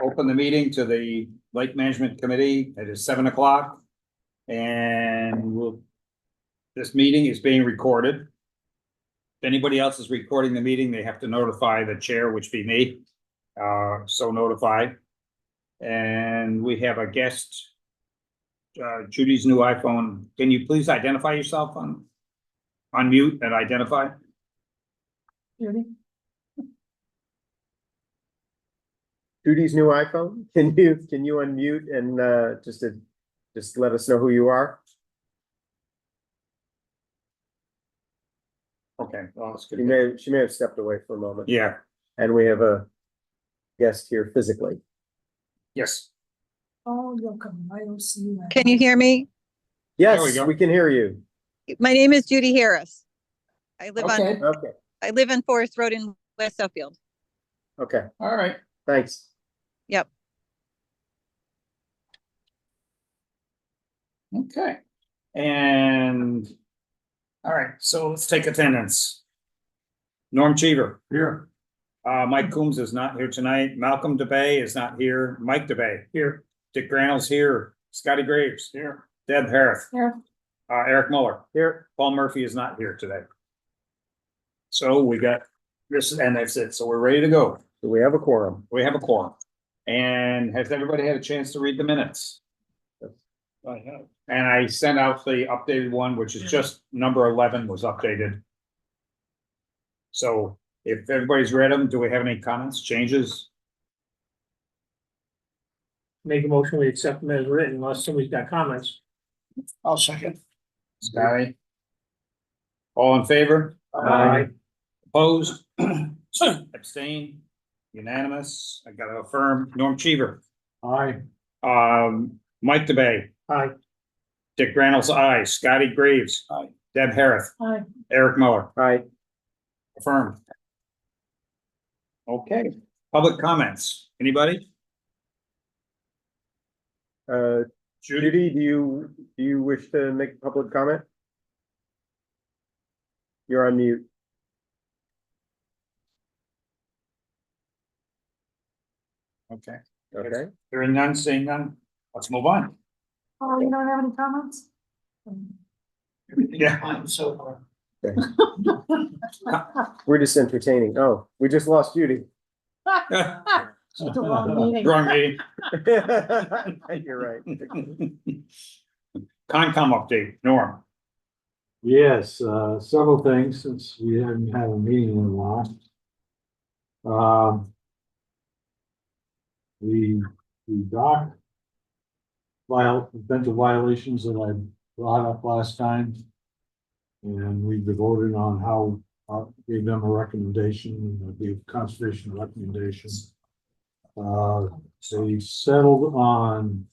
open the meeting to the Lake Management Committee. It is 7 o'clock. And this meeting is being recorded. If anybody else is recording the meeting, they have to notify the chair, which be me. So notified. And we have a guest, Judy's new iPhone. Can you please identify yourself on mute and identify? Judy? Judy's new iPhone. Can you unmute and just let us know who you are? Okay, well, that's good. She may have stepped away for a moment. Yeah, And we have a guest here physically. yes. Oh, you'll come. I don't see you. Can you hear me? There we Yes, go. we can hear you. My name is Judy Harris. I live Okay. Okay, on Forest Road in West Suffield. okay, All right. thanks. Yep. Okay. And, all right, so let's take attendance. Norm Cheever. Here. Mike Coombs is not here tonight. Malcolm DeBay is not here. Mike DeBay. Here. Dick Granel's here. Scotty Graves. Here. Deb Harris. Here. Eric Muller. Here, Paul Murphy is not here today. So we got this, and that's it. So we're ready to go. do we have a quorum? We have a quorum. And has everybody had a chance to read the minutes? I have. And I sent out the updated one, which is just number 11 was updated. So if everybody's read them, do we have any comments, changes? Make a motion, we accept them as written unless somebody's got comments. I'll second. Scotty? All in favor? Aye. Opposed? Abstain? Unanimous? I gotta affirm. Norm Cheever. Aye. Mike DeBay. Aye. Dick Granel's aye. Scotty Graves. Aye. Deb Harris. Hi. Eric Muller. Aye. Affirmed. Okay, public comments. Anybody? Judy, do you wish to make a public comment? You're on mute. Okay. Okay, Hearing none, seeing none. Let's move on. Oh, you don't have any comments? Yeah. Fine so far. we're just entertaining. Oh, we just lost Judy. It's the wrong meeting. Wrong meeting. You're right. Concom update, Norm. Yes, several things since we haven't had a meeting in a while. The dock potential violations that I brought up last time. And we voted on how, gave them a recommendation, the conservation recommendation. They settled on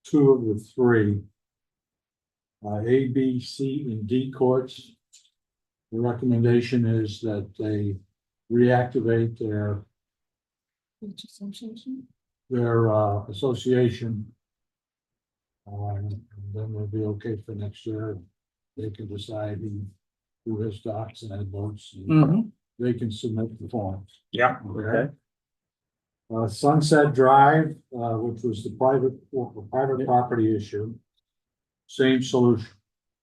2 of the 3. A, B, C, and D courts. The recommendation is that they reactivate their Beach Association? association. And then they'll be okay for next year. They can decide who has docks and had boats. And they can submit the forms. Yeah. Okay. Sunset Drive, which was the private property issue. Same solution.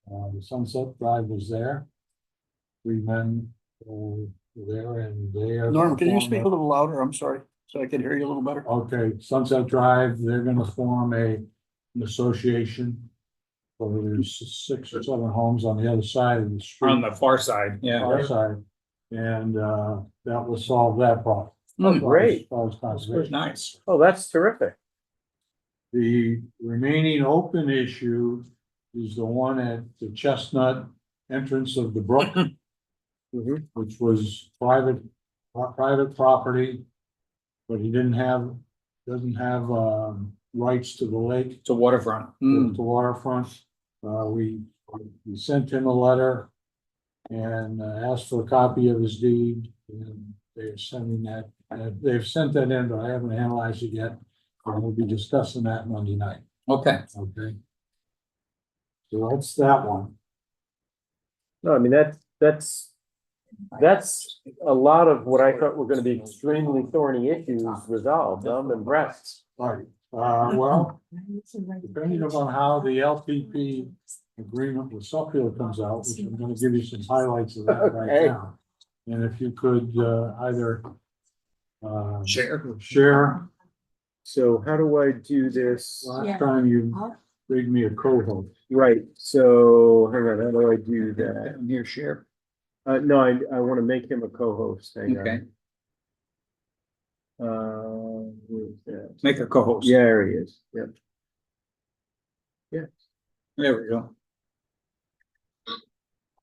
The Sunset Drive was there. 3 men were there and they are. Norm, can you speak a little louder? I'm sorry, so I can hear you a little better. Okay, Sunset Drive, they're gonna form an association. So there's 6 or 7 homes on the other side of the street. On the far side, yeah. Far side. And that will solve that problem. Oh, great. As far as conservation. Nice. Oh, that's terrific. The remaining open issue is the one at the Chestnut entrance of the brook, Mhm. which was private property. But he doesn't have rights to the lake, To waterfront. to the waterfront. We sent him a letter and asked for a copy of his deed, and they're sending that, they've sent that in, but I haven't analyzed it yet. And we'll be discussing that Monday night, Okay. okay? So that's that one. No, I mean, that's That's a lot of what I thought were gonna be extremely thorny issues resolved, and breasts. Right, well, depending upon how the LPP agreement with Suffield comes out, which I'm gonna give you some highlights of that right Okay. now. And if you could, either. Share. Share, So how do I do this? last time you made me a co-host. Right, so hang on, how do I do that? Here, share. No, I wanna make him a co-host, hang on. Okay, Where's that? make a co-host. Yeah, there he is, yep. There we go.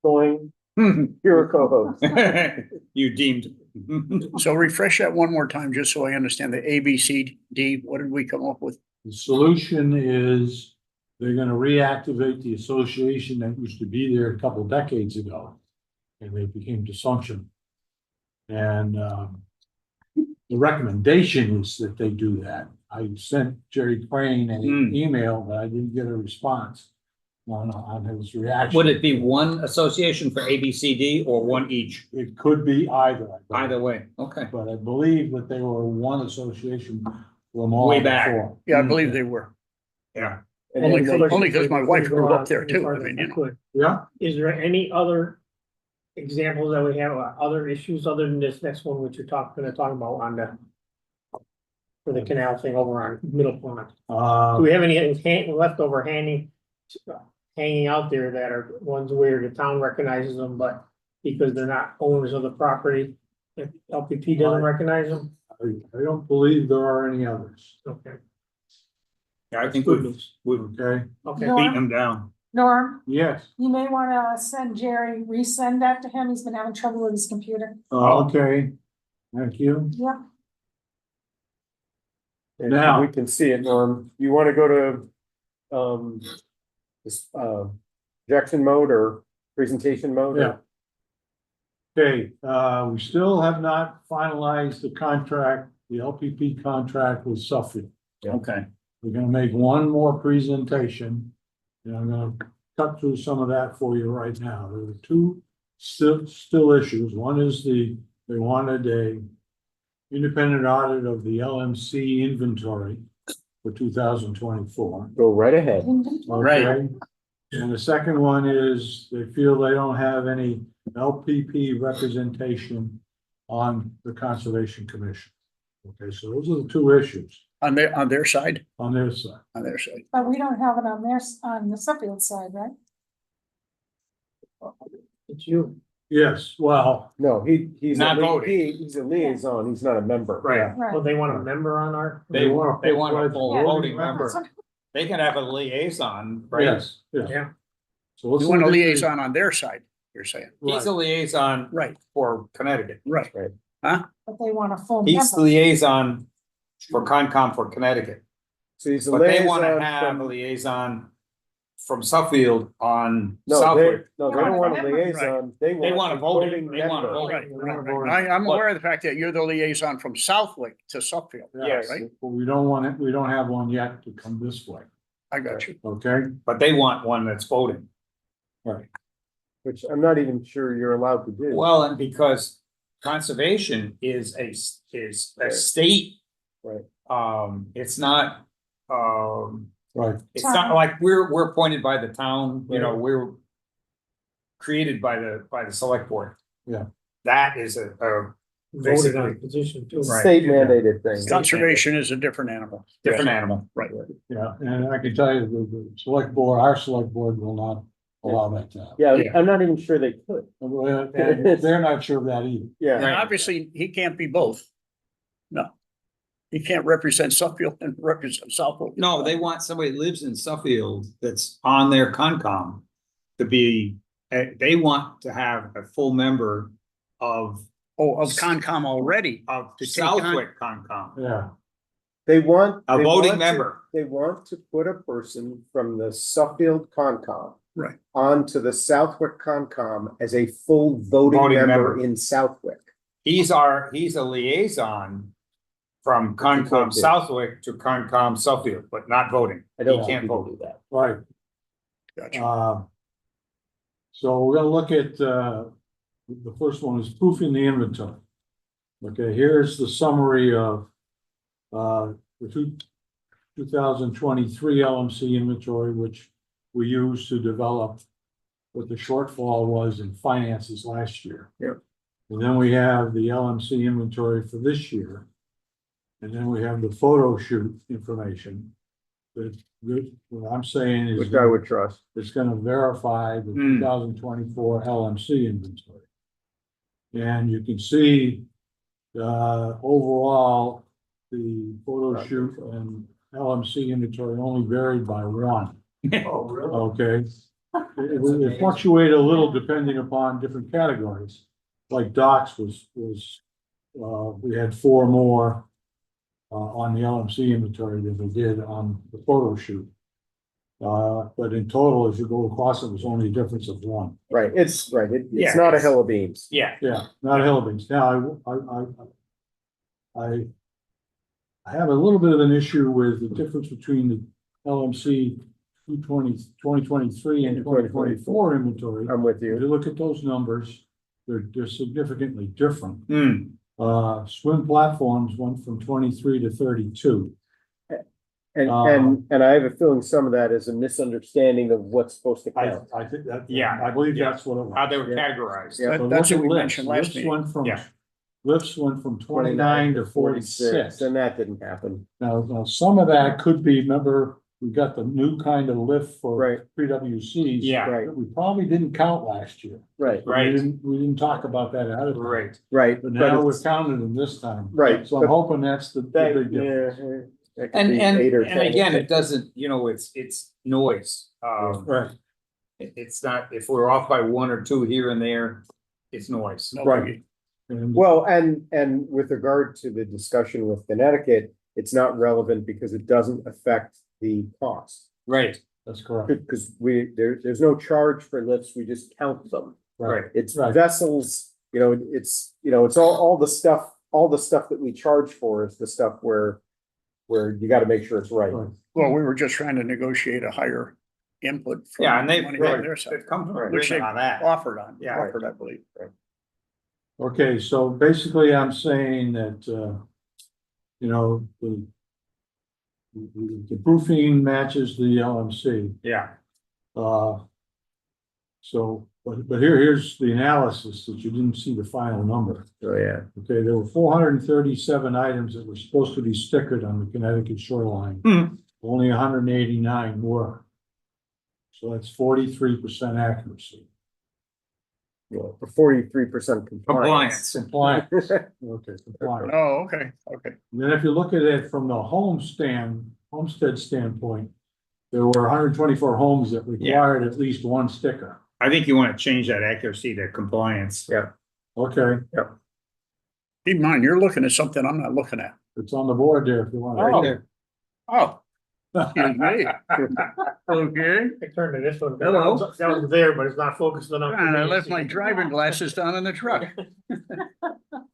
Going, you're a co-host. You deemed. So refresh that one more time, just so I understand the A, B, C, D, what did we come up with? The solution is they're gonna reactivate the association that used to be there a couple decades ago. And they became dysfunctional. And, the recommendation is that they do that. I sent Jerry Crane an Hmm. email, but I didn't get a response on his reaction. Would it be one association for A, B, C, D, or one each? It could be either. I believe. Either way, okay. But I believe that they were one association from all Way back. before. Yeah, I believe they were. Yeah. Only And- because my wife grew up there too. I mean, you know. Yeah, Is there any other examples that we have, other issues other than this next one, which you're gonna talk about on the for the canal thing over on Middle Pond? Do we have any leftover hanging out there that are ones where the town recognizes them, but because they're not owners of the property, if LPP doesn't recognize them? I don't believe there are any others. Okay, Yeah, I think good we've, news. we've Okay, Okay, No. beaten them down. Norm, yes, you may wanna send Jerry, resend that to him, he's been having trouble with his computer. okay, thank you. Yep, And Now- we can see it, Norm. You wanna go to, this, projection mode or presentation mode? Yeah. Okay, we still have not finalized the contract, the LPP contract with Suffield. Okay. We're gonna make one more presentation. And I'm gonna cut through some of that for you right now. There are two still issues. One is they wanted a independent audit of the LMC inventory for 2024. Go right ahead. Right. Okay? And the second one is they feel they don't have any LPP representation on the Conservation Commission. Okay, so those are the two issues On their side, on their side. on their side. but we don't have it on their, on the Suffield side, right? it's you. Yes, well, No, he's Not a, voting. he's a liaison, he's not a member. Right. Right. Well, they want a member on our. They want a full Yeah. voting member. They can have a liaison, right? yes, yeah. Yeah. So let's You want a look at the- liaison on their side, you're saying, He's a liaison right, for Connecticut. right. But they want a full He's the member. liaison for Concom for Connecticut. So he's a But they wanna liaison have a from, liaison from Suffield on no, they, Southwick. no, they don't want a Right. liaison, they They want a voting, they want a member. voting. Right. I'm aware of the fact that you're the liaison from Southwick to Suffield. Yes. Right, But we don't want it, we don't have one yet to come this way, I got you. okay? But they want one that's voting. Right. Which I'm not even sure you're allowed to do. Well, and because conservation is a state. Right. It's not, Right, it's not like we're appointed by the town, you know, we're created by the select board. Yeah. That is a Voted on basically position too. It's a right. state mandated thing. Conservation is a different animal. different animal. Right. yeah, and I can tell you, the select board, our select board will not allow that to happen. Yeah, Yeah. I'm not even sure they could. And they're not sure of that either. Yeah, And obviously, he can't be both. No. He can't represent Suffield and represent Southwood. No, they want somebody that lives in Suffield that's on their Concom to be, they want to have a full member of Of Concom already. of To take on- Southwick Concom. Yeah, they want. A they voting want to- member. They want to put a person from the Suffield Concom. Right. Onto the Southwick Concom as a full voting Voting member member. in Southwick. He's a liaison from Concom do. Southwick to Concom Suffield, but not voting. I don't He think can't you can vote. do that. right. Gotcha. So we're gonna look at, The first one is proofing the inventory. Okay, here's the summary of the 2023 LMC inventory, which we used to develop what the shortfall was in finances last year. Yep. And then we have the LMC inventory for this year. And then we have the photo shoot information. That, what I'm saying is. Which I would trust. It's gonna verify the Hmm. 2024 LMC inventory. And you can see, overall, the photo shoot and LMC inventory only varied by one. Oh, really? Okay, it fluctuated a little depending upon different categories. Like docs was, we had 4 more on the LMC inventory than we did on the photo shoot. But in total, as you go across, it was only a difference of 1. Right, it's right, it's Yeah, not a it's- hill of beans. Yeah, Yeah, not a hill of beans. Now, I have a little bit of an issue with the difference between the LMC 2023 and 2024 inventory. I'm with If you. you look at those numbers, they're significantly different. hmm, Swim platforms went from 23 to 32. And I have a feeling some of that is a misunderstanding of what's supposed to count. I think that, Yeah, I believe yeah. that's what it was. how they were Yeah. categorized. Yeah. So That's look what at we lifts. mentioned last Lifts meeting. went from, Yeah. lifts went from 29 to 46. And that didn't happen. Now, some of that could be, remember, we got the new kind of lift for Right. pre-WCs. Yeah. Right, that we probably didn't count last year. right, Right. We didn't talk about that ahead of time. Right. right. But now we're it's- counting them this time. Right, So I'm but hoping that's the that- big difference. yeah, that could And, be and, 8 or and 10. again, it doesn't, it's noise. Right, It's not, if we're off by 1 or 2 here and there, it's noise. No Right. biggie. and Well, and with regard to the discussion with Connecticut, it's not relevant because it doesn't affect the cost. Right, that's correct. Because there's no charge for lifts, we just count them. right. It's Right. vessels, it's all the stuff that we charge for is the stuff where you gotta make sure it's right. Right. Well, we were just trying to negotiate a higher input. from Yeah, and they've, money on their they've side. come from Which they agreement on that. offered on, Yeah. offered, I believe. Okay, so basically I'm saying that, you know, the proofing matches the LMC. Yeah, So, but here's the analysis that you didn't see the final number. Oh, yeah. Okay, there were 437 items that were supposed to be stickered on the Connecticut shoreline. Hmm. Only 189 were. So that's 43% accuracy. 43% compliance. compliance. Compliance, okay, compliance. Oh, okay, okay. And then if you look at it from the homestead standpoint, there were 124 homes that required at least 1 sticker. I think you want to change that accuracy to compliance. Yeah. Okay, Keep in mind, you're looking at something I'm not looking at. it's on the board there if you want. Oh. to. Oh. Excuse me. Okay. I turned to this one. Hello. That was there, but it's not focused enough. for And I me. left my driving glasses down in the truck.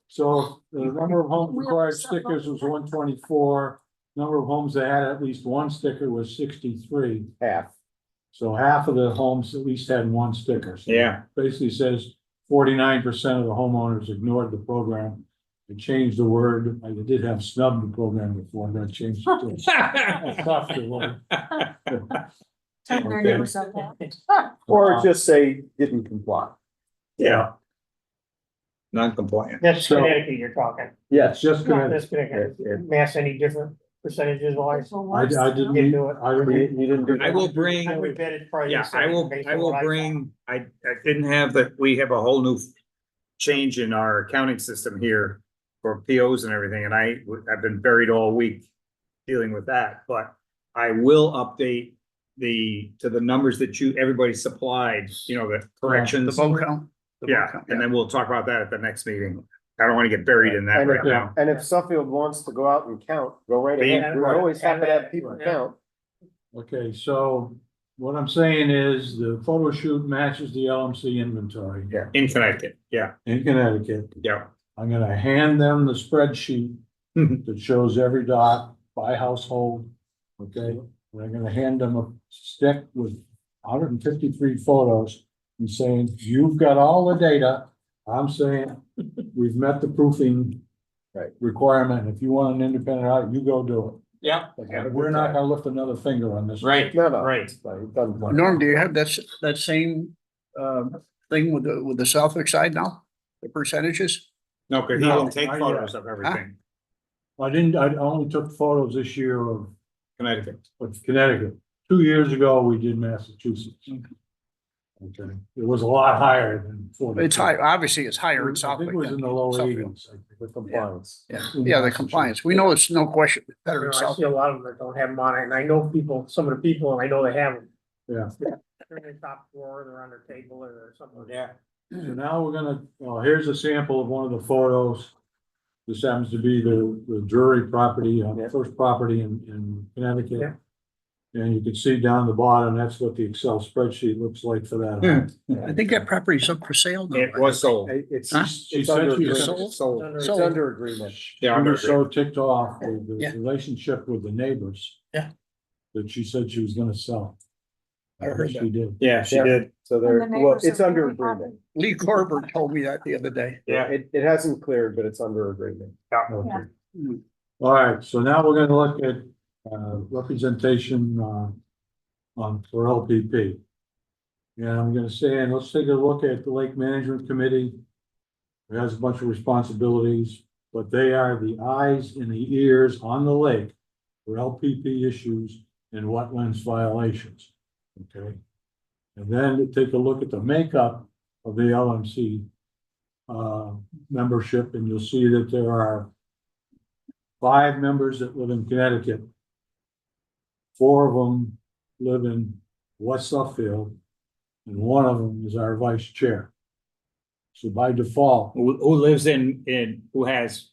So the number of homes required stickers was 124. Number of homes that had at least 1 sticker was 63. Half. So half of the homes at least had 1 sticker. So Yeah. basically says 49% of the homeowners ignored the program. They changed the word. I did have snubbed the program before, I'm gonna change it to a softer word. Turn their Okay. nose up that. Or just say didn't comply. Yeah. Non-compliant. That's So- Connecticut you're talking. It's just Not gonna, this Connecticut. Yeah, yeah. Mass any different percentages wise? I didn't, Didn't do it. I You didn't, you didn't do. I will bring, I would bet it's probably. yeah, the same based I on will what bring, I didn't have that, we have a whole new change in our accounting system here for POs and everything, and I've been buried all week dealing with that, but I will update to the numbers that everybody supplied, the corrections. The vote count. The vote Yeah, count, and then we'll talk about that at the next meeting. I don't want to get buried in that And right if, now. and if Suffield wants to go out and count, go right Be- ahead. We're always happy to have people Yeah. count. okay, so what I'm saying is the photo shoot matches the LMC inventory. Yeah. In Connecticut, yeah, In Connecticut. yeah. I'm gonna hand them the spreadsheet that shows every dot by household, okay? We're gonna hand them a stick with 153 photos and saying, you've got all the data. I'm saying, we've met the proofing. Right. Requirement. If you want an independent audit, you go do Yeah, it. We're not gonna lift another finger on this. right, No, no. right. It doesn't work. Norm, do you have that same, thing with the Southwick side now? The percentages? No, cause he No, didn't take not photos yet. of everything. I only took photos this year of Connecticut. Connecticut. 2 years ago, we did Massachusetts. Okay, it was a lot higher than. 42. It's high, obviously it's higher in I Southwick. think it was in than the low Southfield. 80s. I think. The compliance. Yeah, the compliance. We know it's no question better You in know, I South. see a lot of them that don't have them on it, and I know people, some of the people, and I know they have them. Yeah. They're in the top drawer, they're on their table, or something. Yeah. So now we're gonna, here's a sample of one of the photos. This happens to be the Drury property, Yeah. first property in Connecticut. Yeah. And you can see down the bottom, that's what the Excel spreadsheet looks like for that. house. I think that property's up for sale now. It was sold. It's, Huh? She it's said under she was agreement. It's sold. Under- It's Sold. under agreement. Yeah, She was so ticked off with the Yeah. relationship with the neighbors. Yeah. That she said she was gonna sell. I heard She that. did. Yeah, she Yeah. did. So And there, the well, neighbors it's are under really happy. agreement. Lee Corbett told me that the other day. Yeah. It hasn't cleared, but it's under agreement. Okay. All right, so now we're gonna look at representation for LPP. And I'm gonna say, and let's take a look at the Lake Management Committee. It has a bunch of responsibilities, but they are the eyes and the ears on the lake for LPP issues and wetlands violations. Okay? And then to take a look at the makeup of the LMC membership, and you'll see that there are 5 members that live in Connecticut. 4 of them live in West Suffield, and 1 of them is our vice chair. So by default. Who lives who has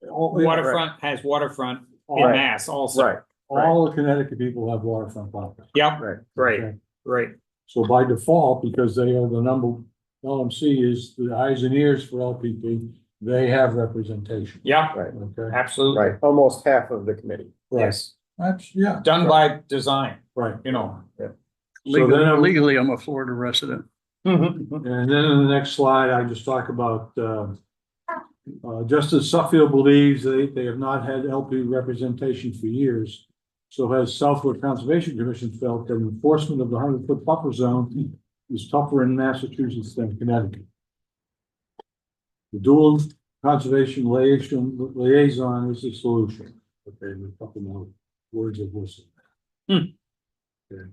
waterfront, has waterfront in Right. Mass also. Right, All the Connecticut people have waterfront property. Yep, right. right, Okay? right. So by default, because they are the number, LMC is the eyes and ears for LPP, they have representation. Yeah, Right, Okay, absolutely. right. Almost half of the committee. right, Yes, that's, yeah, done by design, right. you know. So then, Legally, I'm a Florida resident. and then in the next slide, I just talk about, just as Suffield believes they have not had LP representation for years. So has Southwood Conservation Commission felt that enforcement of the 100-foot buffer zone is tougher in Massachusetts than Connecticut. The dual conservation liaison is the solution. Okay, with a couple more words of wisdom. Okay.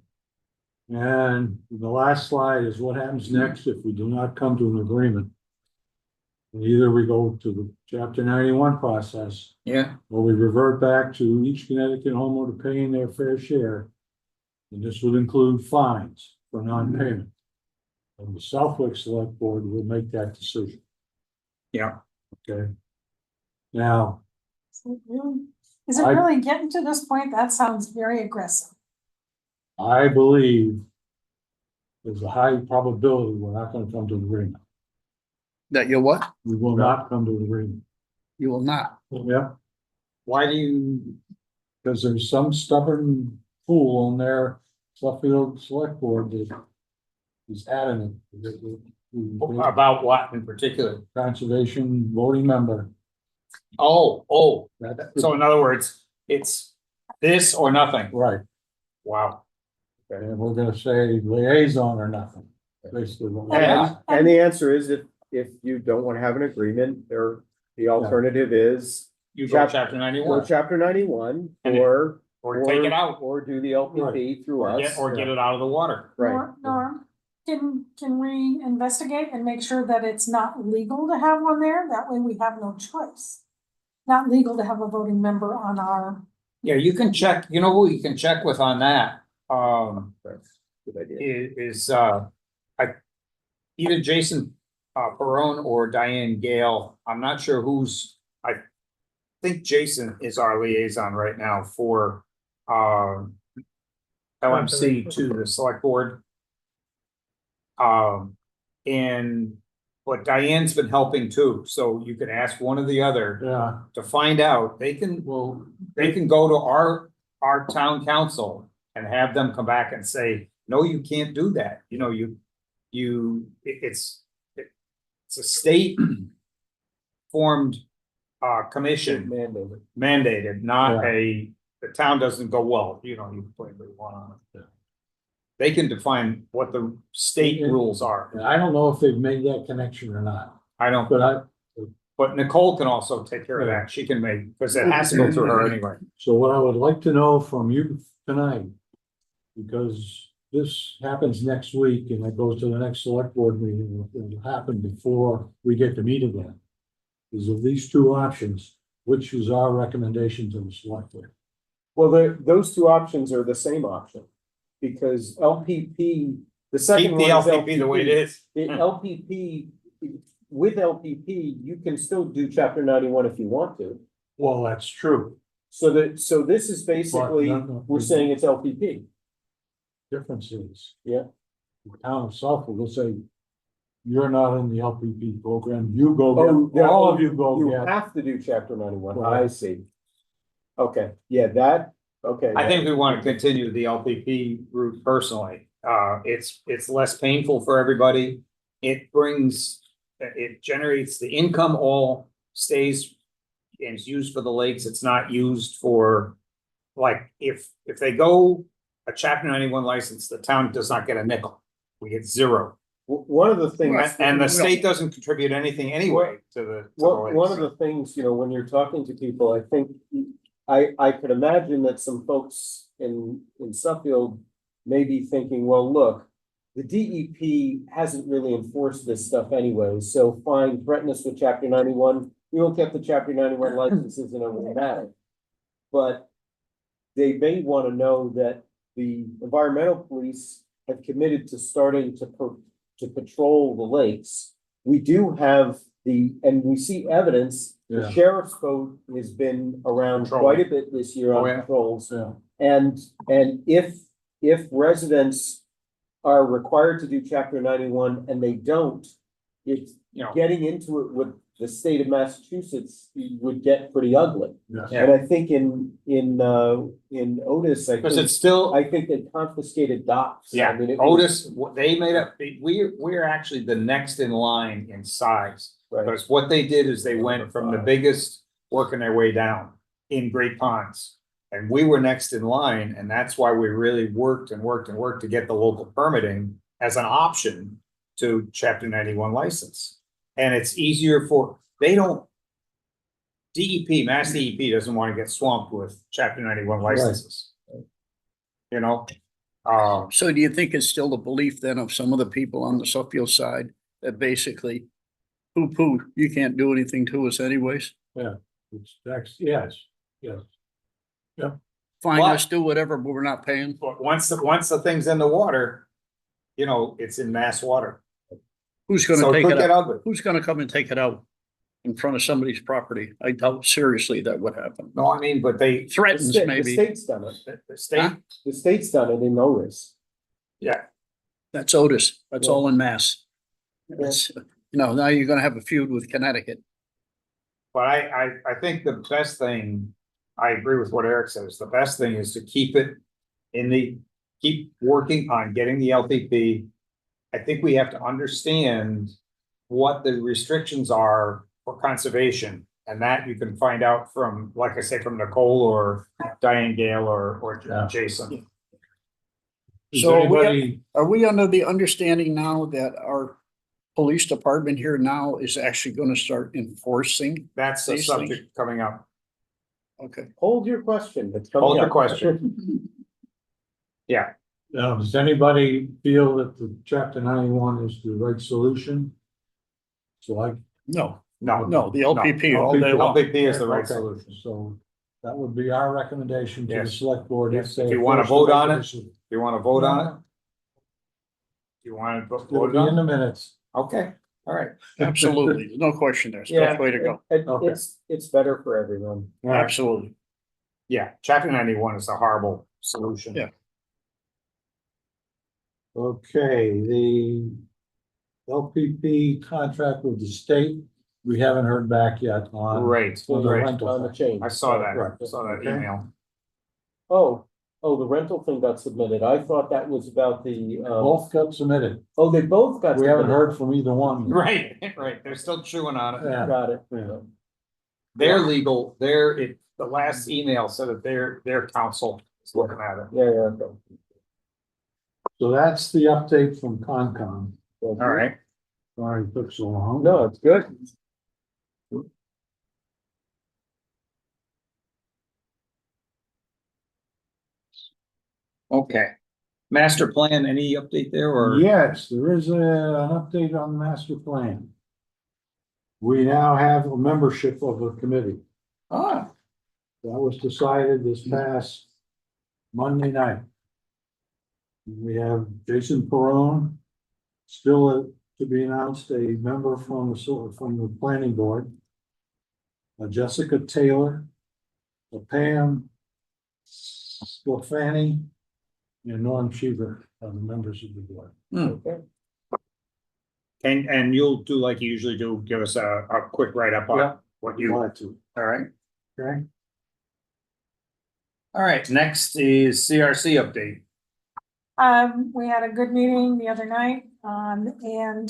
And the last slide is what happens next if we do not come to an agreement. And either we go to the chapter 91 process, Yeah, or we revert back to each Connecticut homeowner paying their fair share. And this would include fines for non-payment. And the Southwick Select Board will make that decision, yeah. okay? Now, Is it I- really getting to this point? That sounds very aggressive. I believe there's a high probability we're not gonna come to an agreement. That you what? We will not come to an agreement. You will not. Yeah, Why do you, because there's some stubborn fool on their Suffield Select Board that is adamant. about what in particular? Conservation voting member. Oh, That- so in other words, it's this or nothing. Right, Wow. and we're gonna say liaison or nothing, basically. what we're- Yeah. And the answer is if you don't want to have an agreement, the alternative is You go chapter go 91 chapter 91 And it- or. or take it out Or do the LPP through or us. get it out of the water. Right. Norm, can we investigate and make sure that it's not legal to have one there? That way we have no choice. Not legal to have a voting member on our, Yeah, you can check, you know who you can check with on that, That's a good idea. is, either Jason Perone or Diane Gale. I'm not sure I think Jason is our liaison right now for, LMC to the select board. But Diane's been helping too, so you could ask one or the other Yeah, to find out. They can go to our town council and have them come back and say, no, you can't do that. You know, it's a state formed commission Mandated. mandated, not the town doesn't go, well, you know, you can put whatever you want on it. They can define what the state rules are. And I don't know if they've made that connection or not, I don't, but Nicole can also take care of that. She can make, because it has to go through her anyway. so what I would like to know from you tonight, because this happens next week and it goes to the next select board meeting, it'll happen before we get to meet again. Is of these two options, which is our recommendation to the select board? Well, those two options are the same option, because LPP, the second Keep the one is LPP the way it is. The LPP, with LPP, you can still do chapter 91 if you want to. Well, that's true. So this is basically, no, we're saying it's LPP. Difference is. Yeah. The town of Suffolk will say, you're not in the LPP program, you go Oh, get, all of you go You get. have to do chapter 91. Right. I see. Okay, yeah, okay. I think we want to continue the LPP route personally. It's less painful for everybody. It generates the income, all stays and is used for the lakes. It's not used for, like, if they go a chapter 91 license, the town does not get a nickel. We get zero. One of the things. And the state doesn't contribute anything anyway to the. One of the things, when you're talking to people, I think, I could imagine that some folks in Suffield may be thinking, well, look, the DEP hasn't really enforced this stuff anyway, so fine, threaten us with chapter 91. We won't get the chapter 91 licenses and it won't matter. But they may want to know that the environmental police have committed to starting to patrol the lakes. We do have and we see evidence, the Yeah. sheriff's boat has been around Patrolling. quite a bit this year Oh, on yeah. patrols. Yeah. And if residents are required to do chapter 91 and they don't, it's You know, getting into it with the state of Massachusetts would get pretty ugly. Yes. And I think in Otis, because it's still. I think they confiscated docks. I Yeah, mean, it was- Otis, they made up, we're actually the next in line in size. Right. Because what they did is they went from the biggest, working their way down in Great Ponds. And we were next in line, and that's why we really worked to get the local permitting as an option to chapter 91 license. And it's easier Mass DEP doesn't want to get swamped with chapter 91 licenses. You know? So do you think it's still the belief then of some of the people on the Suffield side that basically poo-poo, you can't do anything to us anyways? Yes. Fine, But- let's do whatever, but we're not paying. But once the thing's in the water, it's in mass water. Who's So gonna it take could it get out? ugly. Who's gonna come and take it out in front of somebody's property? I doubt seriously that would happen. No, I mean, but they, Threatens The maybe. state's done it. the state, Huh? The state's done it in Otis. yeah, That's Otis. That's all in Mass. It's, now you're gonna have a feud with Connecticut. but I think the best thing, I agree with what Eric says, the best thing is to keep working on getting the LPP. I think we have to understand what the restrictions are for conservation. And that you can find out from, like I said, from Nicole or Diane Gale or Yeah. Jason. Is So anybody, Are we under the understanding now that our police department here now is actually gonna start enforcing? That's the These subject coming up. Okay. Hold your question. It's Hold coming your up. question. Yeah, does anybody feel that the chapter 91 is the right solution? So No, no, the LPP all day long. LPP is the right Okay, solution. So that would be our recommendation to the Yes. select board. Yes. they If you wanna force vote the on it, resolution. You wanna vote on it? You wanna It'll vote be in on the it? minutes. Okay, all right. Absolutely. There's no question there. It's the Yeah, best way to go. Okay. it's better for everyone. Absolutely. Yeah, chapter 91 is a horrible solution. Yeah. Okay, the LPP contract with the state, we haven't heard back yet on. Great, on the great. rental On the thing. change. I saw Right, that okay. email. Oh, Oh, the rental thing got submitted. I thought that was about the, Both got submitted. oh, they both got. We haven't submitted. heard from either one. Right, right, they're still chewing on it. Yeah. Got it. Yeah. They're legal, the last email said that their counsel is looking at it. Yeah, yeah. Okay. So that's the update from Concom. All right, Sorry it took so long. No, it's good. okay. Master plan, any update there or? Yes, there is an update on the master plan. We now have a membership of a committee. Ah, That was decided this past Monday night. We have Jason Perone, still to be announced, a member from the planning board. Jessica Taylor, Pam Sclafani, and Norm Cheever are the members of the board. Okay. and you'll do like you usually do, give us a quick write-up Yeah. on what you, all Wanted to, right? okay? All right, next is CRC update. We had a good meeting the other night, and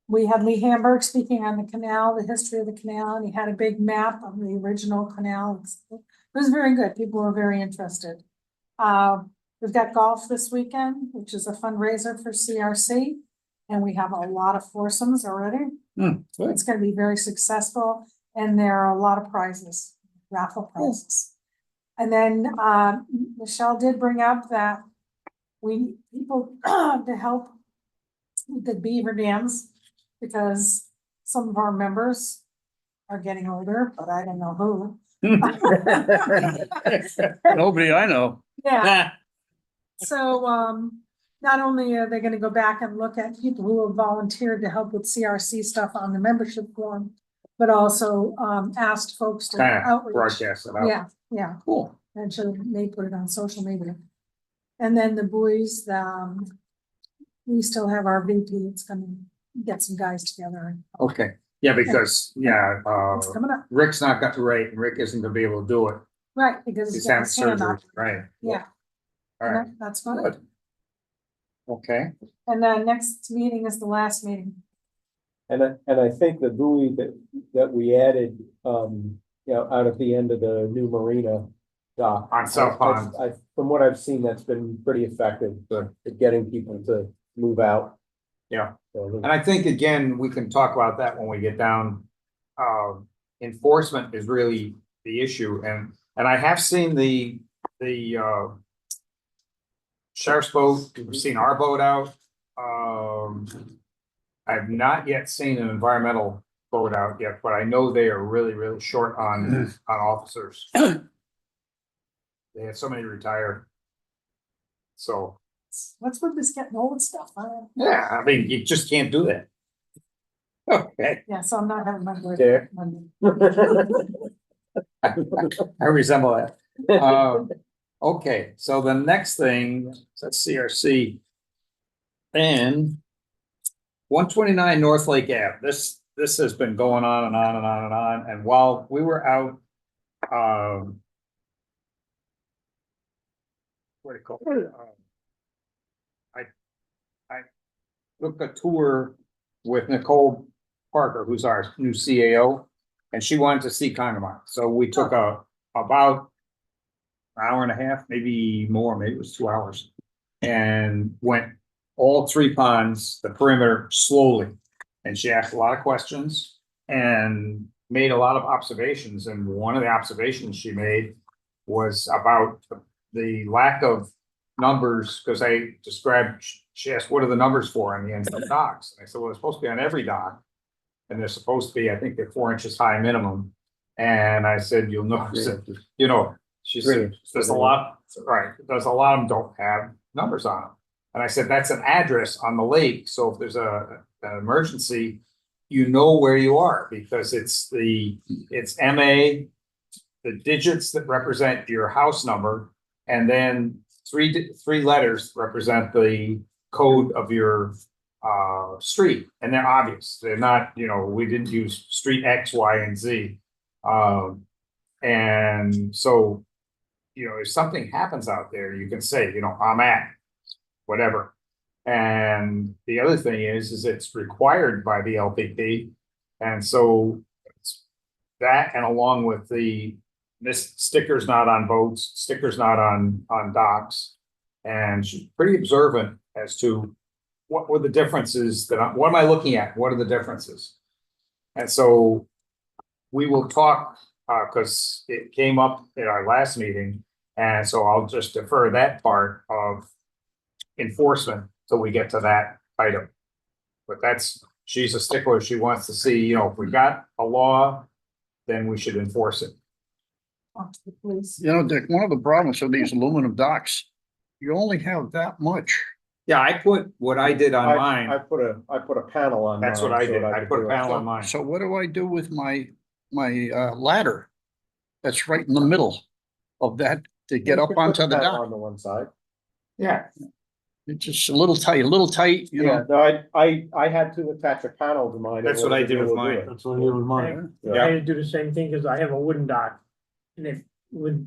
we had Lee Hamburg speaking on the canal, the history of the canal, and he had a big map of the original canal. It was very good. People were very interested. We've got golf this weekend, which is a fundraiser for CRC, and we have a lot of foursomes already. Good. It's gonna be very successful, and there are a lot of prizes, raffle prizes. And then, Michelle did bring up that we need people to help with the beaver dams, because some of our members are getting older, but I don't know who. Nobody I know. Yeah, so, not only are they gonna go back and look at people who have volunteered to help with CRC stuff on the membership form, but also, asked folks to Kind of outreach. broadcast it out. Yeah, yeah, Cool. and so they put it on social media. And then the boys, we still have our VP, it's gonna get some guys together, and Okay, yeah, because, it's coming up, Rick's not got, right, and Rick isn't gonna be able to do it. right, because he's He's got having his hand surgery, up. right? Yeah. All right, That's fine. good. Okay, And the next meeting is the last meeting. And I think the buoy that we added, out at the end of the new marina dock. On South Pond. From what I've seen, that's been pretty effective at getting people to move out. yeah. So, And I think, again, we can talk about that when we get down. Enforcement is really the issue, and I have seen the sheriff's boat, we've seen our boat out. I've not yet seen an environmental boat out yet, but I know they are really, really short on officers. They had so many retired. So, What's with this getting old stuff? yeah, I mean, you just can't do that. Okay. Yeah, so I'm not having my Yeah. birthday Monday. I resemble that. Okay, so the next thing, that's CRC. And 129 North Lake Ave, this has been going on and on and on and on, and while we were out, what do you call it? I took a tour with Nicole Parker, who's our new CAO, and she wanted to see Congamon, so we took about an hour and a half, maybe more, maybe it was 2 hours. And went all three ponds, the perimeter slowly. And she asked a lot of questions and made a lot of observations. And one of the observations she made was about the lack of numbers, because I described, she asked, what are the numbers for on the end of the docks? And I said, well, it's supposed to be on every dock. And they're supposed to be, I think they're 4 inches high minimum. And I said, you'll notice that, she said, there's a lot, right, there's a lot of them don't have numbers on them. And I said, that's an address on the lake, so if there's an emergency, you know where you are, because it's MA, the digits that represent your house number, and then three letters represent the code of your street, and they're obvious, they're not, we didn't use street X, Y, and Z. And so you know, if something happens out there, you can say, you know, I'm at whatever. And the other thing is it's required by the LPP. And so it's that, and along with this stickers not on boats, stickers not on docks. And she's pretty observant as to what were the differences what am I looking at? What are the differences? And so we will talk, because it came up at our last meeting. And so I'll just defer that part of enforcement till we get to that item. But she's a stickler. She wants to see, you know, if we got a law, then we should enforce it. Talk to the police. You know, Dick, one of the problems with these aluminum docks, you only have that much. Yeah, I put what I did on I mine. put a panel on. That's what mine I so did. that I could put a do it. panel on mine. So what do I do with my ladder? That's right in the middle of that to get You up could put onto the panel dock. On the one side. Yeah, It's just a little tight, you Yeah, know. no, I had to attach a panel to mine. in That's what order I to did be with able to do mine. it. That's what I did with mine. I had to do the same thing, cause I have a wooden dock. And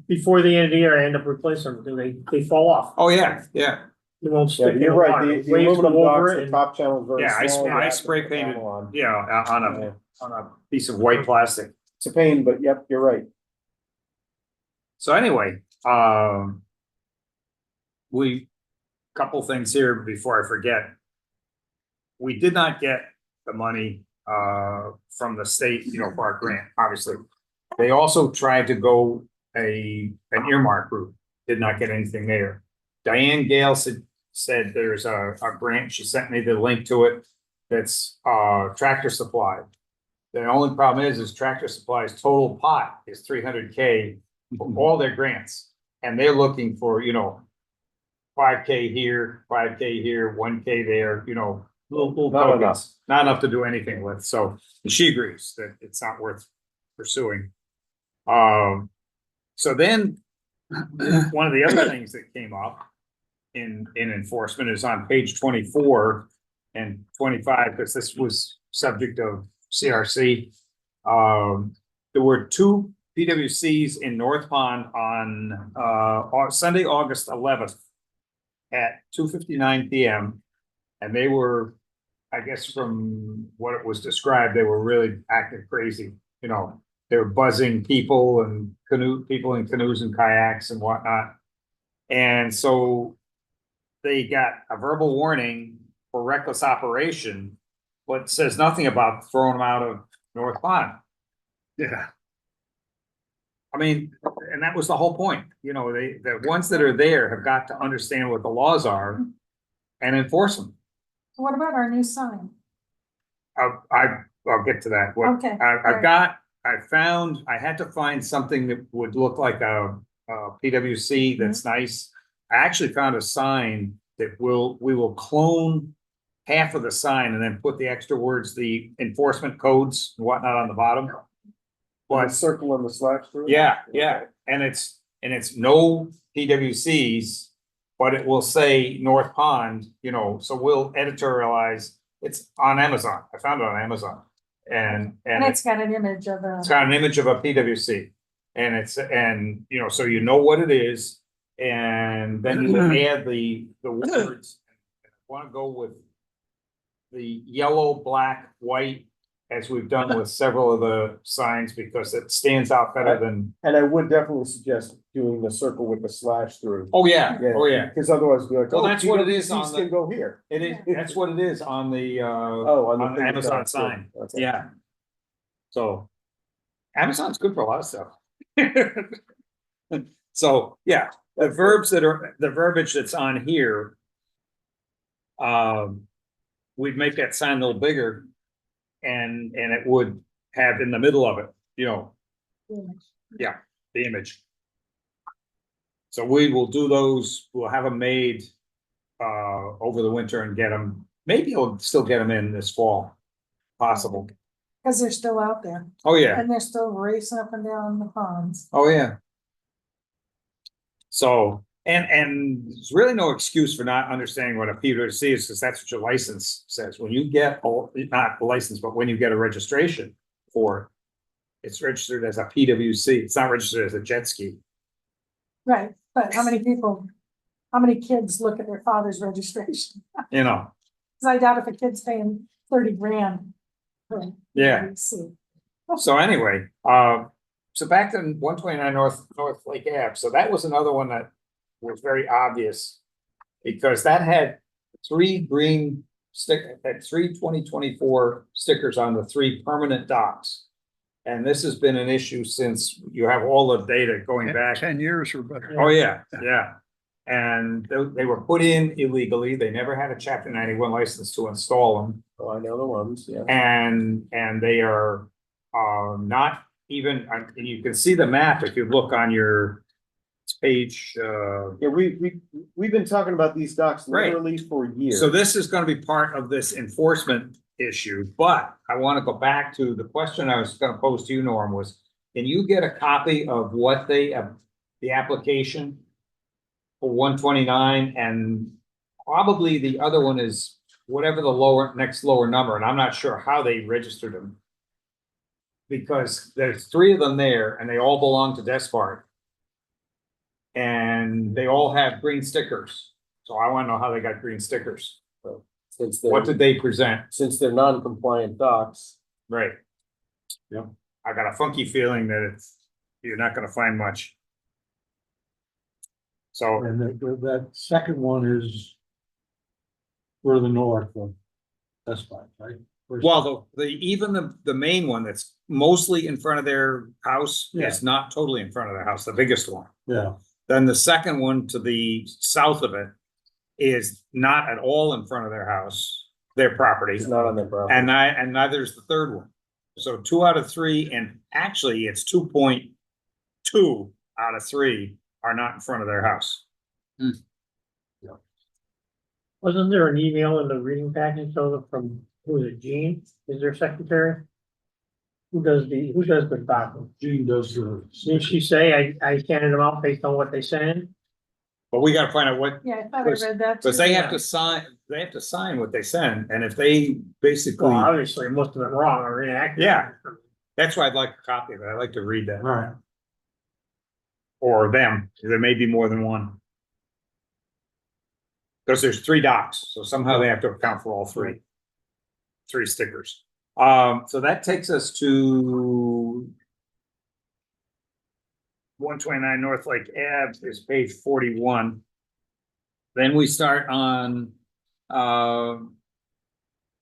before the end of the year, I end up replacing them, because they fall off. oh, yeah, yeah. They won't Yeah, stick in the you're right, water. the Waves aluminum go over docks, it the and- top channel is very Yeah, small. you I have to spray put a painted, panel on. yeah, Yeah. on a piece of white plastic. It's a pain, but yep, you're right. So anyway, couple things here before I forget. We did not get the money, from the state, you know, for our grant, obviously. They also tried to go an earmark route, did not get anything there. Diane Gale said there's a grant, she sent me the link to it, that's, Tractor Supply. The only problem is Tractor Supply's total pot is 300K for all their grants. And they're looking for, you know, 5K here, 5K here, 1K there, you know, little Not tokens. enough. Not enough to do anything with, so she agrees that it's not worth pursuing. So then, one of the other things that came up in enforcement is on page 24 and 25, because this was subject of CRC. There were two PWCs in North Pond on Sunday, August 11th at 2:59 PM. And they were, I guess from what it was described, they were really acting crazy, you know. They were buzzing people and people in canoes and kayaks and whatnot. And so they got a verbal warning for reckless operation, but says nothing about throwing them out of North Pond. Yeah. I mean, and that was the whole point, you know, the ones that are there have got to understand what the laws are and enforce them. So what about our new sign? I'll get to that. What Okay, I had to find something that would look like a PWC that's nice. I actually found a sign that we will clone half of the sign and then put the extra words, the enforcement codes and whatnot on the bottom. But But circle and the slash through. yeah, and it's no PWCs, but it will say North Pond, you know, so we'll editorialize. It's on Amazon. I found it on Amazon. And and it's got an image of a, it's got an image of a PWC. And you know, so you know what it is, and then you add the words. I want to go with the yellow, black, white, as we've done with several of the signs, because it stands out better than. And I would definitely suggest doing the circle with the slash through. Oh, yeah. Because otherwise it'd be like, Well, oh, that's what it is on PWCs the- can go here. It is, that's what it is on the Oh, on thing the with Amazon that, sign. too. Okay. Yeah. So Amazon's good for a lot of stuff. So, yeah, the verbiage that's on here. We'd make that sign a little bigger. And it would have in the middle of it, you know, the image. So we will do those, we'll have them made over the winter and get them, maybe we'll still get them in this fall, possible. because they're still out there Oh, yeah, and they're still racing up and down the ponds. oh, yeah. So, and there's really no excuse for not understanding what a PWC is, because that's what your license says. When you get, not a license, but when you get a registration for it, it's registered as a PWC. It's not registered as a jet ski. Right, but how many kids look at their father's registration? you know, Cause I doubt if a kid's paying 30 grand. for Yeah. ABC. so anyway, so back to 129 North Lake Ave, so that was another one that was very obvious. Because that had three green had three 2024 stickers on the three permanent docks. And this has been an issue since you have all the data going back. 10 years or better. Oh, yeah, yeah. And they were put in illegally. They never had a chapter 91 license to install them. Oh, I know the ones, yeah. And they are not even, and you can see the map if you look on your page, Yeah, we've been talking about these docks Right. literally for years. so this is gonna be part of this enforcement issue, but I wanna go back to the question I was gonna pose to you, Norm, was, can you get a copy of what the application for 129, and probably the other one is whatever the next lower number, and I'm not sure how they registered them. Because there's three of them there, and they all belong to Despard. And they all have green stickers, so I wanna know how they got green stickers. Since What they're, did they present? since they're non-compliant docks. Right. Yep. I got a funky feeling that you're not gonna find much. So, And that second one is further north of Best Buy, right? well, even the main one that's mostly in front of their house Yeah. is not totally in front of their house, the biggest one. Yeah, Then the second one to the south of it is not at all in front of their house, their property. It's not on their property. And neither is the third one. So 2 out of 3, and actually it's 2.2 out of 3 are not in front of their house. Wasn't there an email in the reading package from, who is it, Jean, is their secretary? Who does the document? Gene does the. Didn't she say, I handed them out based on what they sent? But we gotta find out what, Yeah, I thought I read that. because too. they have to sign what they send, and if they basically, Well, obviously, it must have been wrong or inaccurate. Yeah. that's why I'd like a copy of it. I'd like to read that. Right, Or them, there may be more than one. Because there's 3 docks, so somehow they have to account for all 3. 3 stickers. So that takes us to 129 North Lake Ave is page 41. Then we start on,